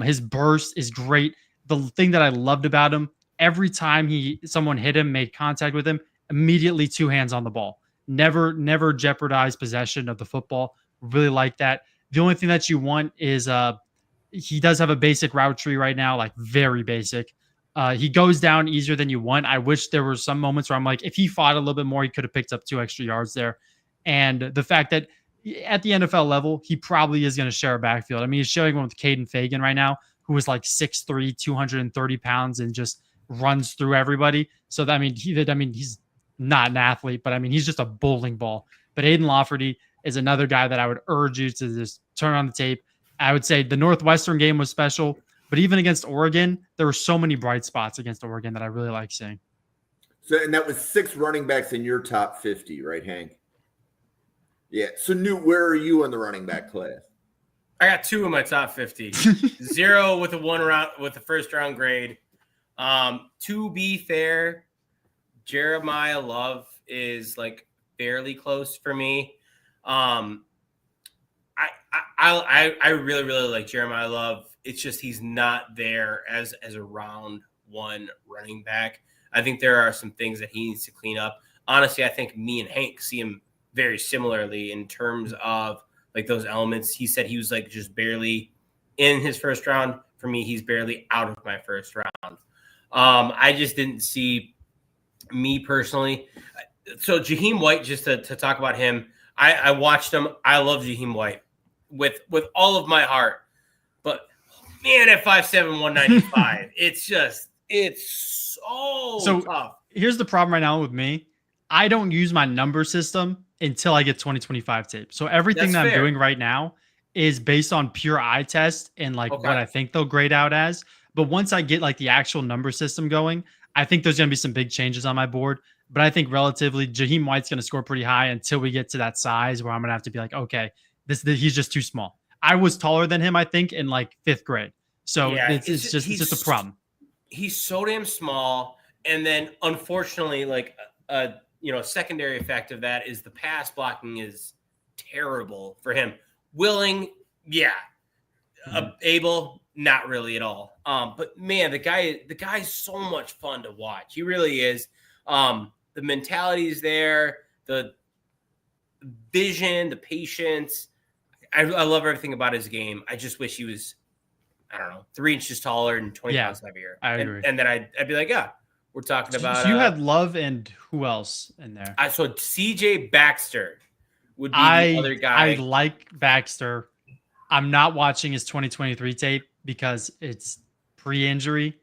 His burst is great. The thing that I loved about him, every time someone hit him, made contact with him, immediately 2 hands on the ball. Never jeopardize possession of the football. Really like that. The only thing that you want is he does have a basic route tree right now, like very basic. He goes down easier than you want. I wish there were some moments where I'm like, if he fought a little bit more, he could have picked up 2 extra yards there. And the fact that at the NFL level, he probably is going to share a backfield. I mean, he's sharing one with Caden Fagan right now, who is like 6'3", 230 pounds and just runs through everybody. So that, he's not an athlete, but I mean, he's just a bowling ball. But Aiden Lafferty is another guy that I would urge you to just turn on the tape. I would say the Northwestern game was special, but even against Oregon, there were so many bright spots against Oregon that I really like seeing. So, and that was 6 running backs in your top 50, right, Hank? Yeah. So, Newt, where are you in the running back class? I got 2 in my top 50. 0 with the first round grade. To be fair, Jeremiah Love is like fairly close for me. I really, really like Jeremiah Love. It's just he's not there as a round one running back. I think there are some things that he needs to clean up. Honestly, I think me and Hank see him very similarly in terms of like those elements. He said he was like just barely in his first round. For me, he's barely out of my first round. I just didn't see me personally. So Jaheim White, just to talk about him, I watched him. I love Jaheim White with all of my heart. But man, at 5'7", 195, it's so tough. Here's the problem right now with me. I don't use my number system until I get 2025 tape. So everything I'm doing right now is based on pure eye test and what I think they'll grade out as. But once I get like the actual number system going, I think there's going to be some big changes on my board. But I think relatively, Jaheim White's going to score pretty high until we get to that size where I'm going to have to be like, okay, he's just too small. I was taller than him, I think, in like 5th grade. So yeah, it's just a problem. He's so damn small. And then unfortunately, like secondary effect of that is the pass blocking is terrible for him. Willing, yeah. Able, not really at all. But man, the guy's so much fun to watch. He really is. The mentality is there, the vision, the patience. I love everything about his game. I just wish he was, I don't know, 3 inches taller and 20 pounds heavier. I agree. And then I'd be like, yeah, we're talking about. So you had Love and who else in there? So CJ Baxter would be the other guy. I like Baxter. I'm not watching his 2023 tape because it's pre-injury.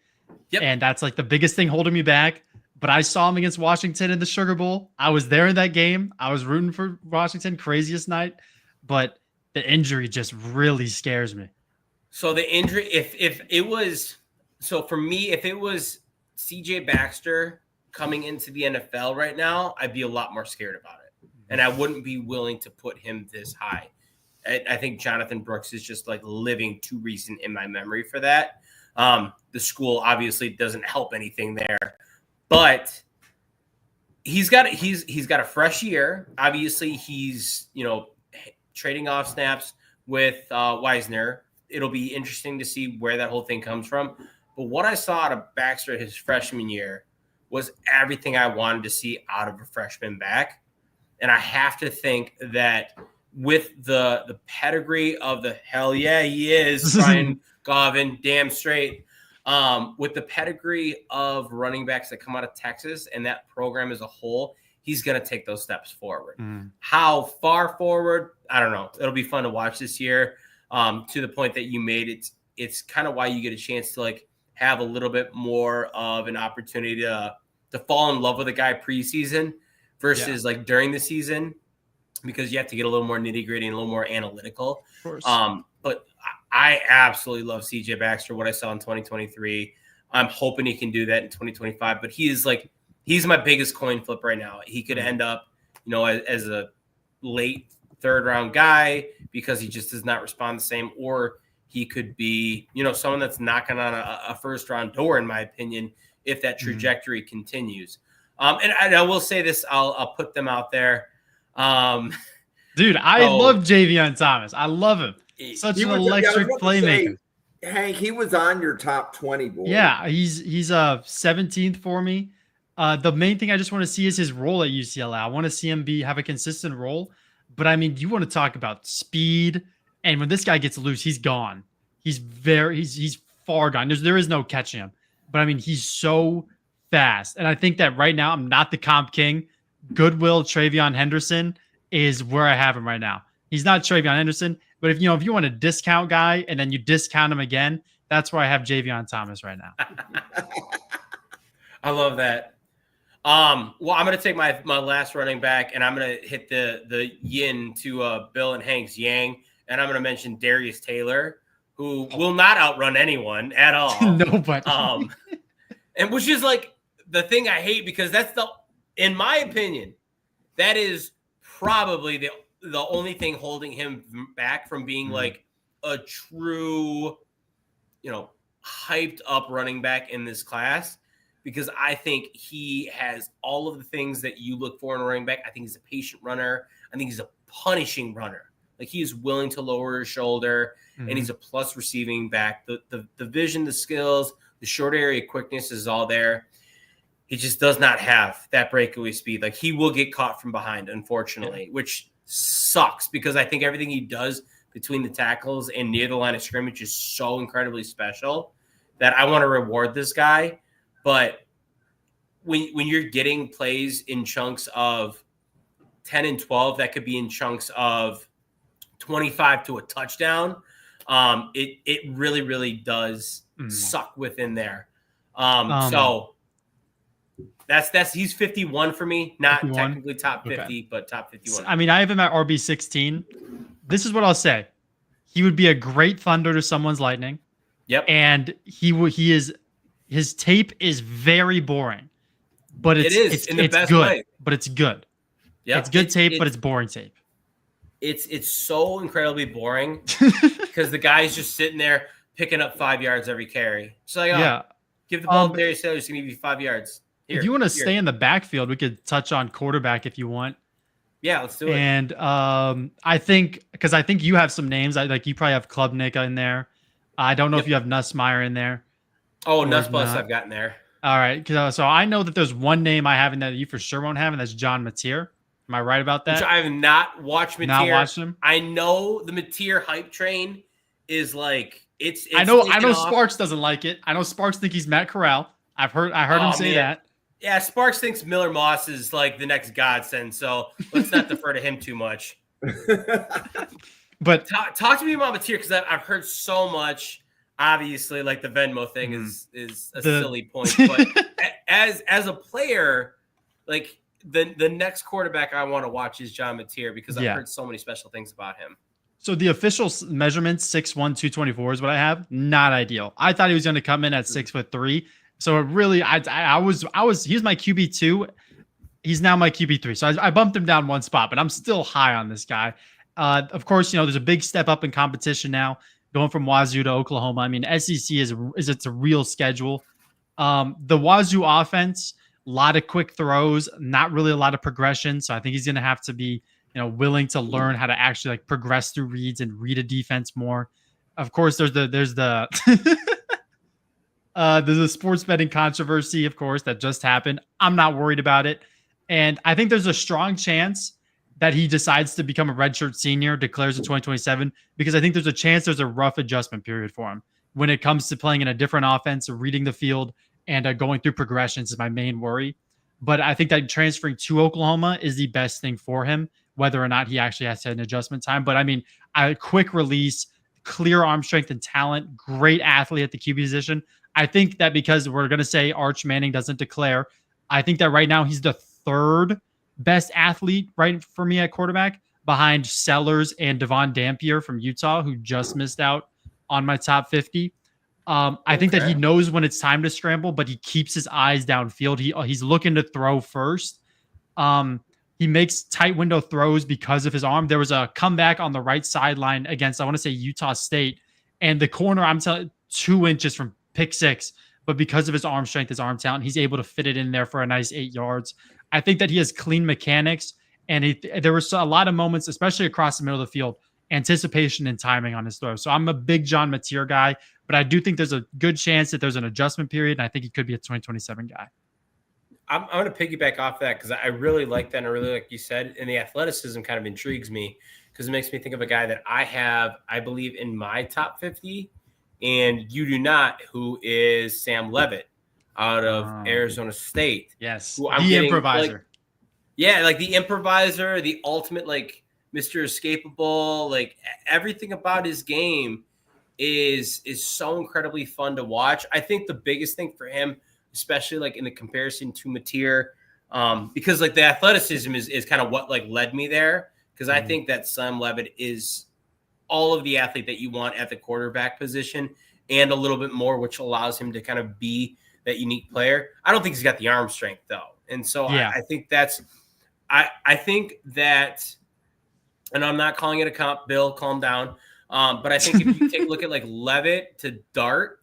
Yep. And that's like the biggest thing holding me back. But I saw him against Washington in the Sugar Bowl. I was there in that game. I was rooting for Washington, craziest night. But the injury just really scares me. So the injury, if it was, so for me, if it was CJ Baxter coming into the NFL right now, I'd be a lot more scared about it. And I wouldn't be willing to put him this high. I think Jonathan Brooks is just like living too recent in my memory for that. The school obviously doesn't help anything there, but he's got a fresh year. Obviously, he's trading off snaps with Wisner. It'll be interesting to see where that whole thing comes from. But what I saw out of Baxter his freshman year was everything I wanted to see out of a freshman back. And I have to think that with the pedigree of the hell yeah, he is Brian Govin, damn straight. With the pedigree of running backs that come out of Texas and that program as a whole, he's going to take those steps forward. How far forward? I don't know. It'll be fun to watch this year. To the point that you made, it's kind of why you get a chance to like have a little bit more of an opportunity to fall in love with a guy preseason versus like during the season, because you have to get a little more nitty gritty and a little more analytical. Of course. But I absolutely love CJ Baxter, what I saw in 2023. I'm hoping he can do that in 2025, but he's my biggest coin flip right now. He could end up, as a late third round guy because he just does not respond the same, or he could be, someone that's knocking on a first round door, in my opinion, if that trajectory continues. And I will say this, I'll put them out there. Dude, I love Javion Thomas. I love him. Such an electric playmaker. Hank, he was on your top 20 board. Yeah, he's 17th for me. The main thing I just want to see is his role at UCLA. I want to see him have a consistent role. But I mean, you want to talk about speed, and when this guy gets loose, he's gone. He's far gone. There is no catching him. But I mean, he's so fast. And I think that right now, I'm not the comp king. Goodwill Travion Henderson is where I have him right now. He's not Travion Henderson, but if you want a discount guy and then you discount him again, that's where I have Javion Thomas right now. I love that. Well, I'm going to take my last running back, and I'm going to hit the yin to Bill and Hank's yang, and I'm going to mention Darius Taylor, who will not outrun anyone at all. Nobody. And which is like the thing I hate, because that's in my opinion, that is probably the only thing holding him back from being like a true, hyped up running back in this class. Because I think he has all of the things that you look for in a running back. I think he's a patient runner. I think he's a punishing runner. Like, he is willing to lower his shoulder, and he's a plus receiving back. The vision, the skills, the short area quickness is all there. He just does not have that breakaway speed. Like, he will get caught from behind, unfortunately, which sucks, because I think everything he does between the tackles and near the line of scrimmage is so incredibly special that I want to reward this guy. But when you're getting plays in chunks of 10 and 12, that could be in chunks of 25 to a touchdown. It really, really does suck within there. So that's he's 51 for me, not 51? Technically top 50, but top 51. I mean, I have him at RB 16. This is what I'll say. He would be a great Thunder to someone's Lightning. Yep. And his tape is very boring, but it's in the best good, way. But it's good. Yeah, it's good tape, but it's boring tape. It's so incredibly boring because the guy's just sitting there picking up 5 yards every carry. So give the ball to Darius Taylor. He's going to give you 5 yards. If you want to stay in the backfield, we could touch on quarterback if you want. Yeah, let's do it. And I think you have some names. You probably have Klubnik in there. I don't know if you have Nussmeier in there. Oh, Nuss Plus I've gotten there. All right. So I know that there's one name I have in that you for sure won't have, and that's John Mateer. Am I right about Which that? I have not watched Mateer. Not watched him. I know the Mateer hype train is like it's I know taken off. Sparks doesn't like it. I know Sparks think he's Matt Corral. I heard him say that. Yeah, Sparks thinks Miller Moss is like the next godsend, so let's not defer to him too much. But talk to me about Mateer, because I've heard so much. Obviously, like the Venmo thing is a silly point, but as a player, like the next quarterback I want to watch is John Mateer, because I've heard so many special things about him. So the official measurements 6'1", 224 is what I have. Not ideal. I thought he was going to come in at 6'3". So it really, he was my QB2. He's now my QB3. So I bumped him down one spot, but I'm still high on this guy. Of course, there's a big step up in competition now, going from Wazoo to Oklahoma. I mean, SEC is it's a real schedule. The Wazoo offense, a lot of quick throws, not really a lot of progression. So I think he's going to have to be, willing to learn how to actually like progress through reads and read a defense more. Of course, there's the there's a sports betting controversy, of course, that just happened. I'm not worried about it. And I think there's a strong chance that he decides to become a redshirt senior, declares in 2027, because I think there's a chance there's a rough adjustment period for him when it comes to playing in a different offense, reading the field, and going through progressions is my main worry. But I think that transferring to Oklahoma is the best thing for him, whether or not he actually has to have an adjustment time. But I mean, a quick release, clear arm strength and talent, great athlete at the QB position. I think that because we're going to say Arch Manning doesn't declare, I think that right now he's the third best athlete right for me at quarterback, behind Sellers and Devon Dampier from Utah, who just missed out on my top 50. I think that he knows when it's time to scramble, but he keeps his eyes downfield. He's looking to throw first. He makes tight window throws because of his arm. There was a comeback on the right sideline against, I want to say, Utah State, and the corner, I'm telling, 2 inches from pick six, but because of his arm strength, his arm talent, he's able to fit it in there for a nice 8 yards. I think that he has clean mechanics, and there was a lot of moments, especially across the middle of the field, anticipation and timing on his throw. So I'm a big John Mateer guy, but I do think there's a good chance that there's an adjustment period, and I think he could be a 2027 guy. I'm going to piggyback off that because I really like that, and I really like you said, and the athleticism kind of intrigues me because it makes me think of a guy that I have, I believe, in my top 50, and you do not, who is Sam Leavitt out of Arizona State. Yes, the improviser. Like the improviser, the ultimate like Mr. Escapable, like everything about his game is so incredibly fun to watch. I think the biggest thing for him, especially like in the comparison to Mateer, because like the athleticism is kind of what like led me there, because I think that Sam Leavitt is all of the athlete that you want at the quarterback position and a little bit more, which allows him to kind of be that unique player. I don't think he's got the arm strength though. And so I think that's, I think that, and I'm not calling it a comp, Bill, calm down. But I think if you take a look at like Leavitt to Dart,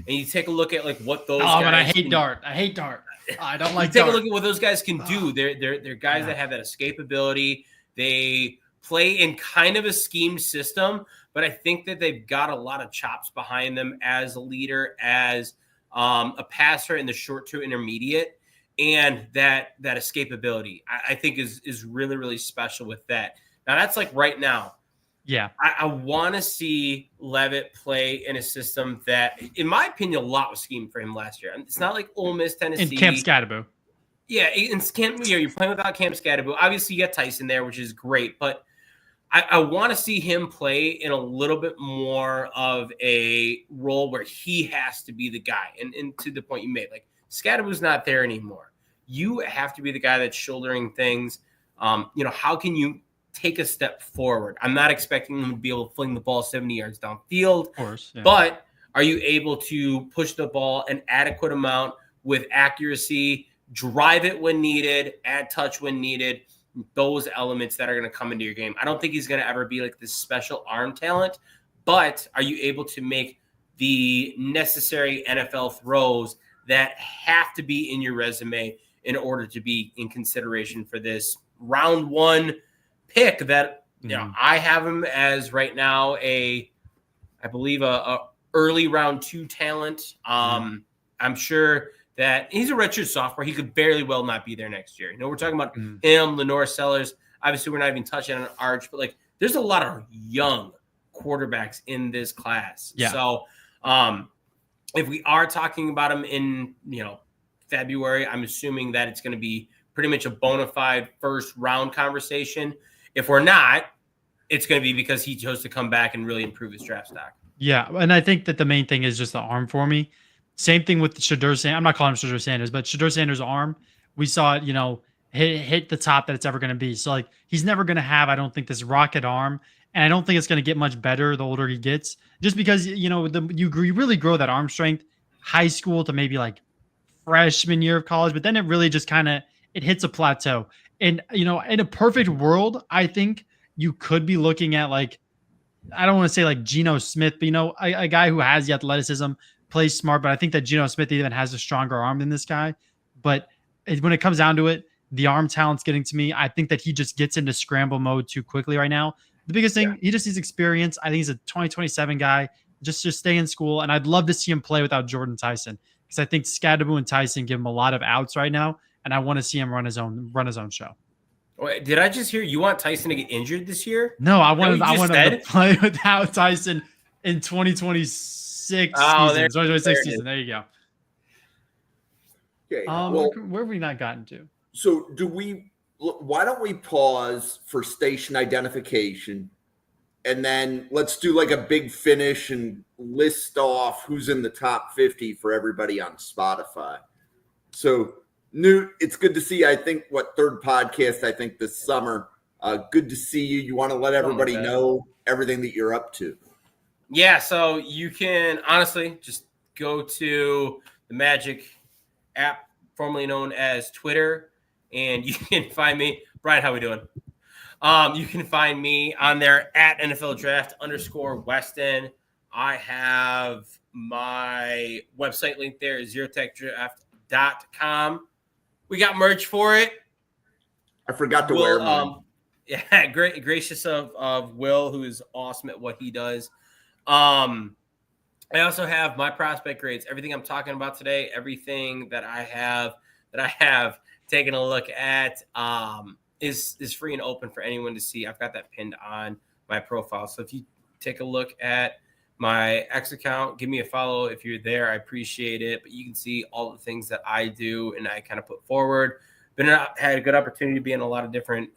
and you take a look at like what those guys but I hate Dart. I don't like take Dart. a look at what those guys can do. They're guys that have that escapability. They play in kind of a schemed system, but I think that they've got a lot of chops behind them as a leader, as a passer in the short to intermediate, and that escapability I think is really, really special with that. Now that's like right now. Yeah. I want to see Leavitt play in a system that, in my opinion, a lot was schemed for him last year. It's not like Ole Miss, Tennessee. And Camp Scatterbo. Yeah, you're playing without Camp Scatterbo. Obviously, you got Tyson there, which is great, but I want to see him play in a little bit more of a role where he has to be the guy. And to the point you made, like Scatterbo's not there anymore. You have to be the guy that's shouldering things. How can you take a step forward? I'm not expecting him to be able to fling the ball 70 yards downfield, of course, yeah. But are you able to push the ball an adequate amount with accuracy, drive it when needed, add touch when needed? Those elements that are going to come into your game. I don't think he's going to ever be like this special arm talent, but are you able to make the necessary NFL throws that have to be in your resume in order to be in consideration for this round one pick that, I have him as right now I believe a early round 2 talent. I'm sure that he's a redshirt sophomore. He could very well not be there next year. We're talking about him, Lenore Sellers. Obviously, we're not even touching on Arch, but there's a lot of young quarterbacks in this class. Yeah. So if we are talking about him in, February, I'm assuming that it's going to be pretty much a bona fide first round conversation. If we're not, it's going to be because he chose to come back and really improve his draft stock. Yeah, and I think that the main thing is just the arm for me. Same thing with Shadur Sanders. I'm not calling him Shadur Sanders, but Shadur Sanders' arm, we saw it, hit the top that it's ever going to be. So he's never going to have, I don't think, this rocket arm, and I don't think it's going to get much better the older he gets. Just because you really grow that arm strength high school to maybe freshman year of college, but then it really just it hits a plateau. And in a perfect world, I think you could be looking at I don't want to say Geno Smith, but a guy who has the athleticism, plays smart, but I think that Geno Smith even has a stronger arm than this guy. But when it comes down to it, the arm talent's getting to me. I think that he just gets into scramble mode too quickly right now. The biggest thing, he just needs experience. I think he's a 2027 guy. Just stay in school. And I'd love to see him play without Jordan Tyson, because I think Scadaboo and Tyson give him a lot of outs right now. And I want to see him run his own show. Wait, did I just hear you want Tyson to get injured this year? No, I want him to play without Tyson in 2026 season. There you go. Okay. Where have we not gotten to? So why don't we pause for station identification, and then let's do a big finish and list off who's in the top 50 for everybody on Spotify. So Newt, it's good to see you. I think third podcast, I think this summer. Good to see you. You want to let everybody know everything that you're up to. Yeah, so you can honestly just go to the Magic app, formerly known as Twitter, and you can find me. Brian, how we doing? You can find me on there at NFL Draft _Weston. I have my website link there, zerotechdraft.com. We got merch for it. I forgot to wear mine. Yeah, gracious of Will, who is awesome at what he does. I also have my prospect grades. Everything I'm talking about today, everything that I have taken a look at is free and open for anyone to see. I've got that pinned on my profile. So if you take a look at my X account, give me a follow if you're there. I appreciate it. But you can see all the things that I do and I kind of put forward. Had a good opportunity to be in a lot of different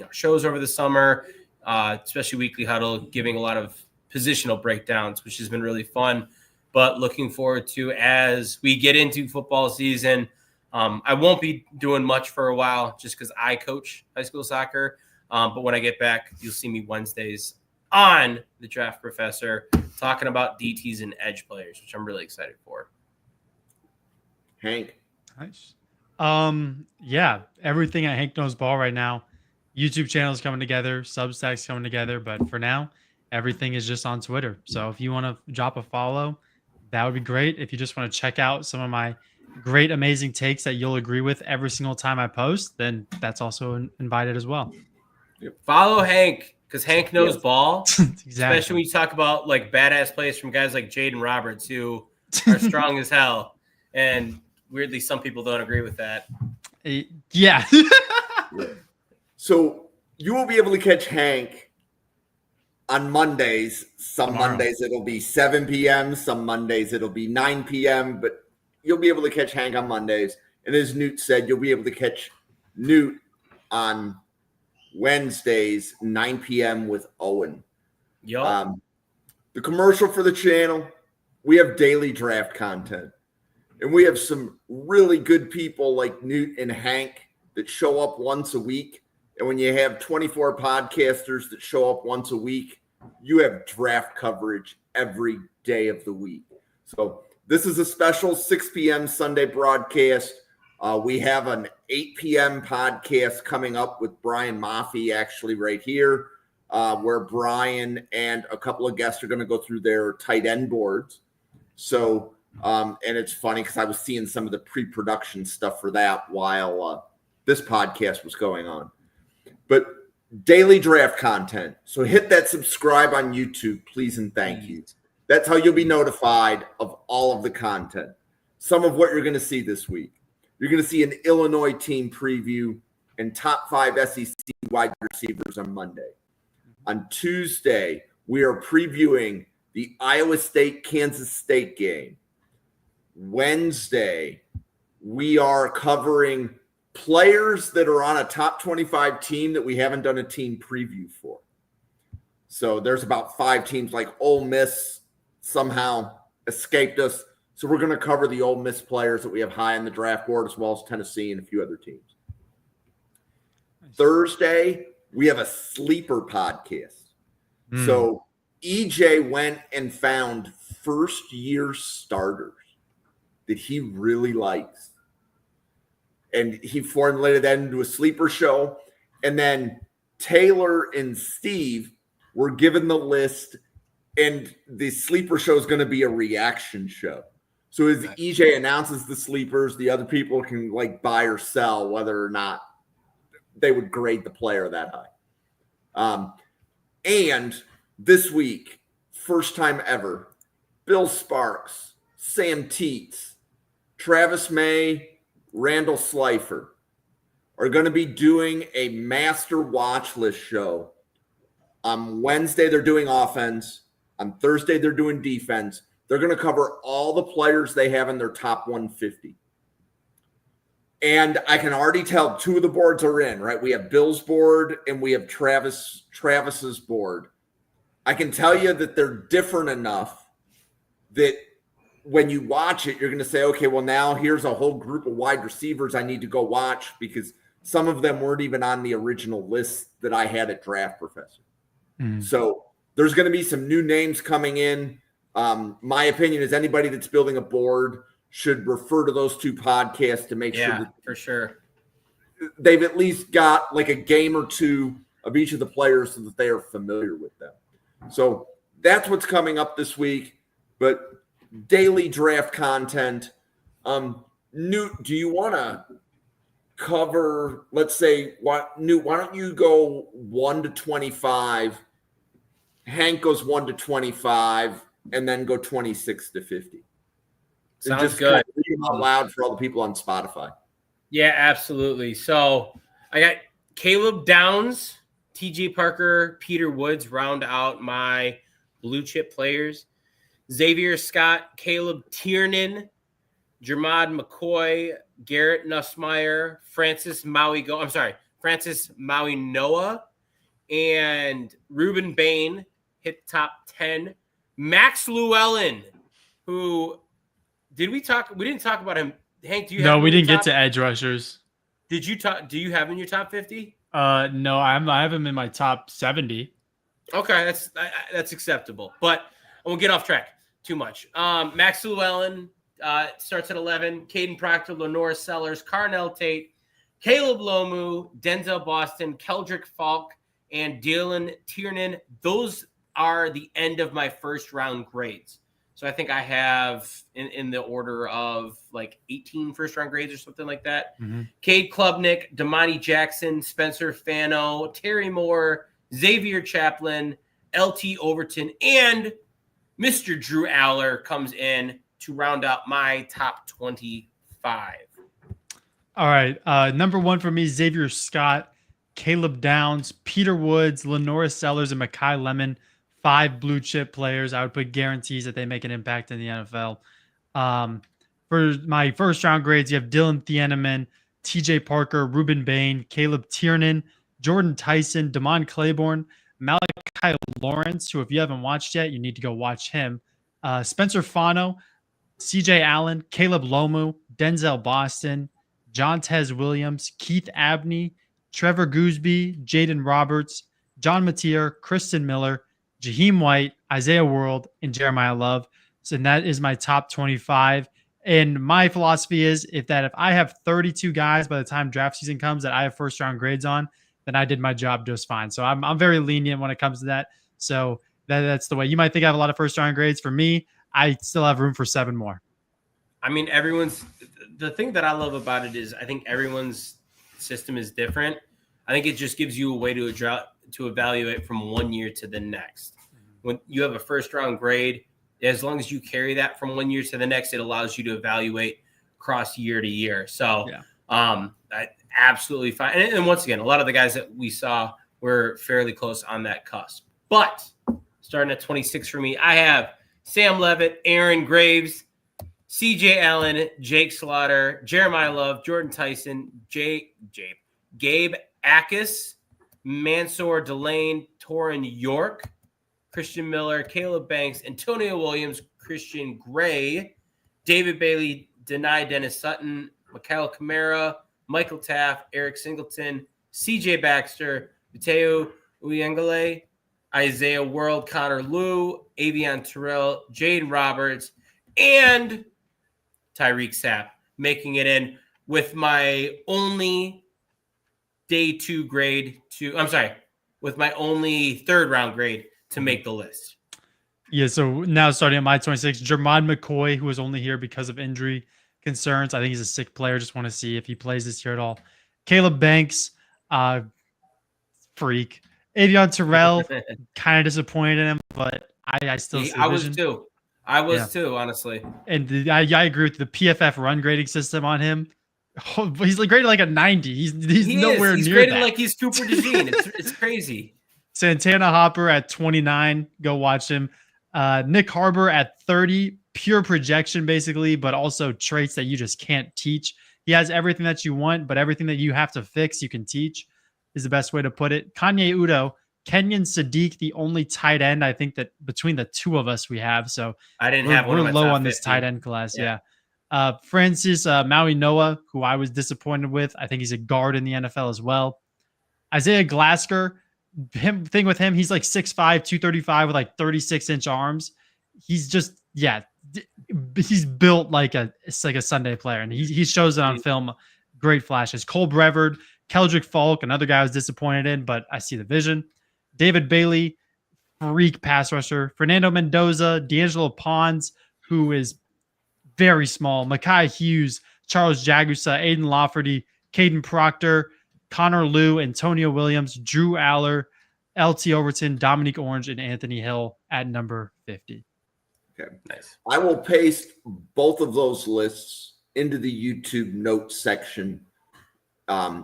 shows over the summer, especially Weekly Huddle, giving a lot of positional breakdowns, which has been really fun. But looking forward to, as we get into football season, I won't be doing much for a while just because I coach high school soccer. But when I get back, you'll see me Wednesdays on the Draft Professor talking about DTs and edge players, which I'm really excited for. Hank. Nice. Yeah, everything at Hank Knows Ball right now. YouTube channel is coming together, Substack's coming together, but for now, everything is just on Twitter. So if you want to drop a follow, that would be great. If you just want to check out some of my great, amazing takes that you'll agree with every single time I post, then that's also invited as well. Follow Hank, because Hank knows ball. Exactly. Especially when you talk about badass plays from guys like Jaden Roberts, who are strong as hell. And weirdly, some people don't agree with that. Yeah. So you will be able to catch Hank on Mondays. Tomorrow. Mondays it'll be 7 p.m. Some Mondays it'll be 9 p.m. But you'll be able to catch Hank on Mondays. And as Newt said, you'll be able to catch Newt on Wednesdays, 9 p.m. with Owen. Yep. The commercial for the channel, we have daily draft content. And we have some really good people like Newt and Hank that show up once a week. And when you have 24 podcasters that show up once a week, you have draft coverage every day of the week. So this is a special 6 p.m. Sunday broadcast. We have an 8 p.m. podcast coming up with Brian Maffey, actually right here, where Brian and a couple of guests are going to go through their tight end boards. So, and it's funny because I was seeing some of the pre-production stuff for that while this podcast was going on. But daily draft content. So hit that subscribe on YouTube, please and thank you. That's how you'll be notified of all of the content. some of what you're going to see this week. You're going to see an Illinois team preview and top 5 SEC wide receivers on Monday. On Tuesday, we are previewing the Iowa State-Kansas State game. Wednesday, we are covering players that are on a top 25 team that we haven't done a team preview for. So there's about 5 teams, like Ole Miss somehow escaped us. So we're going to cover the Ole Miss players that we have high on the draft board, as well as Tennessee and a few other teams. Nice. Thursday, we have a sleeper podcast. So EJ went and found first-year starters that he really likes. And he formulated that into a sleeper show. And then Taylor and Steve were given the list, and the sleeper show is going to be a reaction show. So as EJ announces the sleepers, the other people can like buy or sell whether or not they would grade the player that high. And this week, first time ever, Bill Sparks, Sam Teets, Travis May, Randall Slifer are going to be doing a master watch list show. On Wednesday, they're doing offense. On Thursday, they're doing defense. They're going to cover all the players they have in their top 150. And I can already tell 2 of the boards are in, right? We have Bill's board and we have Travis's board. I can tell you that they're different enough that when you watch it, you're going to say, okay, well, now here's a whole group of wide receivers I need to go watch, because some of them weren't even on the original list that I had at Draft Professor. So there's going to be some new names coming in. My opinion is anybody that's building a board should refer to those 2 podcasts to make sure that for sure they've at least got like a game or 2 of each of the players so that they are familiar with them. So that's what's coming up this week. But daily draft content. Newt, do you want to cover, let's say, Newt, why don't you go 1 to 25? Hank goes 1 to 25, and then go 26 to 50. Sounds just good. Kind of read them out loud for all the people on Spotify. Yeah, absolutely. So I got Caleb Downs, TJ Parker, Peter Woods round out my blue chip players. Xavier Scott, Caleb Tiernan, Jermod McCoy, Garrett Nussmeier, Francis Maui Noah, and Ruben Bain hit top 10. Max Llewellyn, who we didn't talk about him. Hank, do you have him? No, we didn't get to edge rushers. Do you have him in your top 50? No, I have him in my top 70. Okay, that's acceptable. But I won't get off track too much. Max Llewellyn starts at 11. Caden Proctor, Lenora Sellers, Carnell Tate, Caleb Lomu, Denzel Boston, Keldrick Falk, and Dylan Tiernan. Those are the end of my first round grades. So I think I have in the order of like 18 first round grades or something like that. Cade Klubnik, Damani Jackson, Spencer Fano, Terry Moore, Xavier Chaplin, LT Overton, and Mr. Drew Aller comes in to round out my top 25. All right. Number 1 for me, Xavier Scott, Caleb Downs, Peter Woods, Lenora Sellers, and Makai Lemon. 5 blue chip players. I would put guarantees that they make an impact in the NFL. For my first round grades, you have Dylan Thieneman, TJ Parker, Ruben Bain, Caleb Tiernan, Jordan Tyson, Damon Claiborne, Malachi Lawrence, who if you haven't watched yet, you need to go watch him. Spencer Fano, CJ Allen, Caleb Lomu, Denzel Boston, John Tez Williams, Keith Abney, Trevor Gooseby, Jaden Roberts, John Mateer, Kristen Miller, Jaheim White, Isaiah World, and Jeremiah Love. So that is my top 25. And my philosophy is if I have 32 guys by the time draft season comes that I have first round grades on, then I did my job just fine. So I'm very lenient when it comes to that. So that's the way. You might think I have a lot of first round grades. For me, I still have room for 7 more. I mean, the thing that I love about it is I think everyone's system is different. I think it just gives you a way to evaluate from one year to the next. When you have a first round grade, as long as you carry that from one year to the next, it allows you to evaluate across year to year. So absolutely fine. And once again, a lot of the guys that we saw were fairly close on that cusp. But starting at 26 for me, I have Sam Levitt, Aaron Graves, CJ Allen, Jake Slaughter, Jeremiah Love, Jordan Tyson, Gabe Akis, Mansour Delane, Torin York, Christian Miller, Caleb Banks, Antonio Williams, Christian Gray, David Bailey, Denai Dennis Sutton, Mikael Kamara, Michael Taft, Eric Singleton, CJ Baxter, Mateo Uyengale, Isaiah World, Connor Liu, Avion Terrell, Jaden Roberts, and Tyreek Sapp, making it in with my only with my only third round grade to make the list. Yeah, so now starting at my 26, Jermod McCoy, who was only here because of injury concerns. I think he's a sick player. Just want to see if he plays this year at all. Caleb Banks, freak. Avion Terrell, kind of disappointed in him, but I still see I was too. Honestly. And I agree with the PFF run grading system on him. He's graded like a 90. He's nowhere He's near graded that. like he's Cooper DeJean. It's crazy. Santana Hopper at 29. Go watch him. Nick Harbor at 30. Pure projection, basically, but also traits that you just can't teach. He has everything that you want, but everything that you have to fix, you can teach, is the best way to put it. Kanye Udo, Kenyon Sadiq, the only tight end I think that between the two of us we have. So I didn't have one. We're low on this tight end class. Yeah. Francis Maui Noah, who I was disappointed with. I think he's a guard in the NFL as well. Isaiah Glasker, thing with him, he's like 6'5", 235 with like 36-inch arms. He's just, he's built like a Sunday player, and he shows it on film. Great flashes. Cole Brevard, Keldrick Falk, another guy I was disappointed in, but I see the vision. David Bailey, freak pass rusher. Fernando Mendoza, D'Angelo Pons, who is very small. Mekhi Hughes, Charles Jagusa, Aiden Lafferty, Caden Proctor, Connor Liu, Antonio Williams, Drew Aller, LT Overton, Dominique Orange, and Anthony Hill at number 50. Okay. Nice. I will paste both of those lists into the YouTube notes section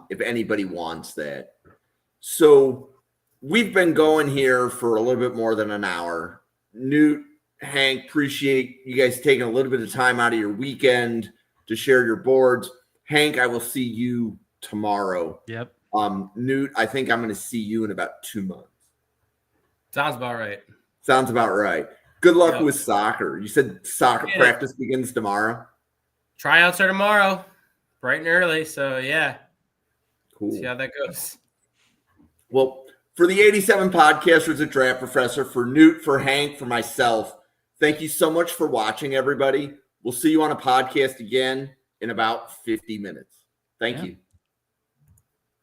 if anybody wants that. So we've been going here for a little bit more than an hour. Newt, Hank, appreciate you guys taking a little bit of time out of your weekend to share your boards. Hank, I will see you tomorrow. Yep. Newt, I think I'm going to see you in about 2 months. Sounds about right. Sounds about right. Good luck with soccer. You said soccer practice begins tomorrow? Tryouts are tomorrow, bright and early. So, yeah. Cool. See how that goes. Well, for the 87 podcasters at Draft Professor, for Newt, for Hank, for myself, thank you so much for watching, everybody. We'll see you on a podcast again in about 50 minutes. Thank you.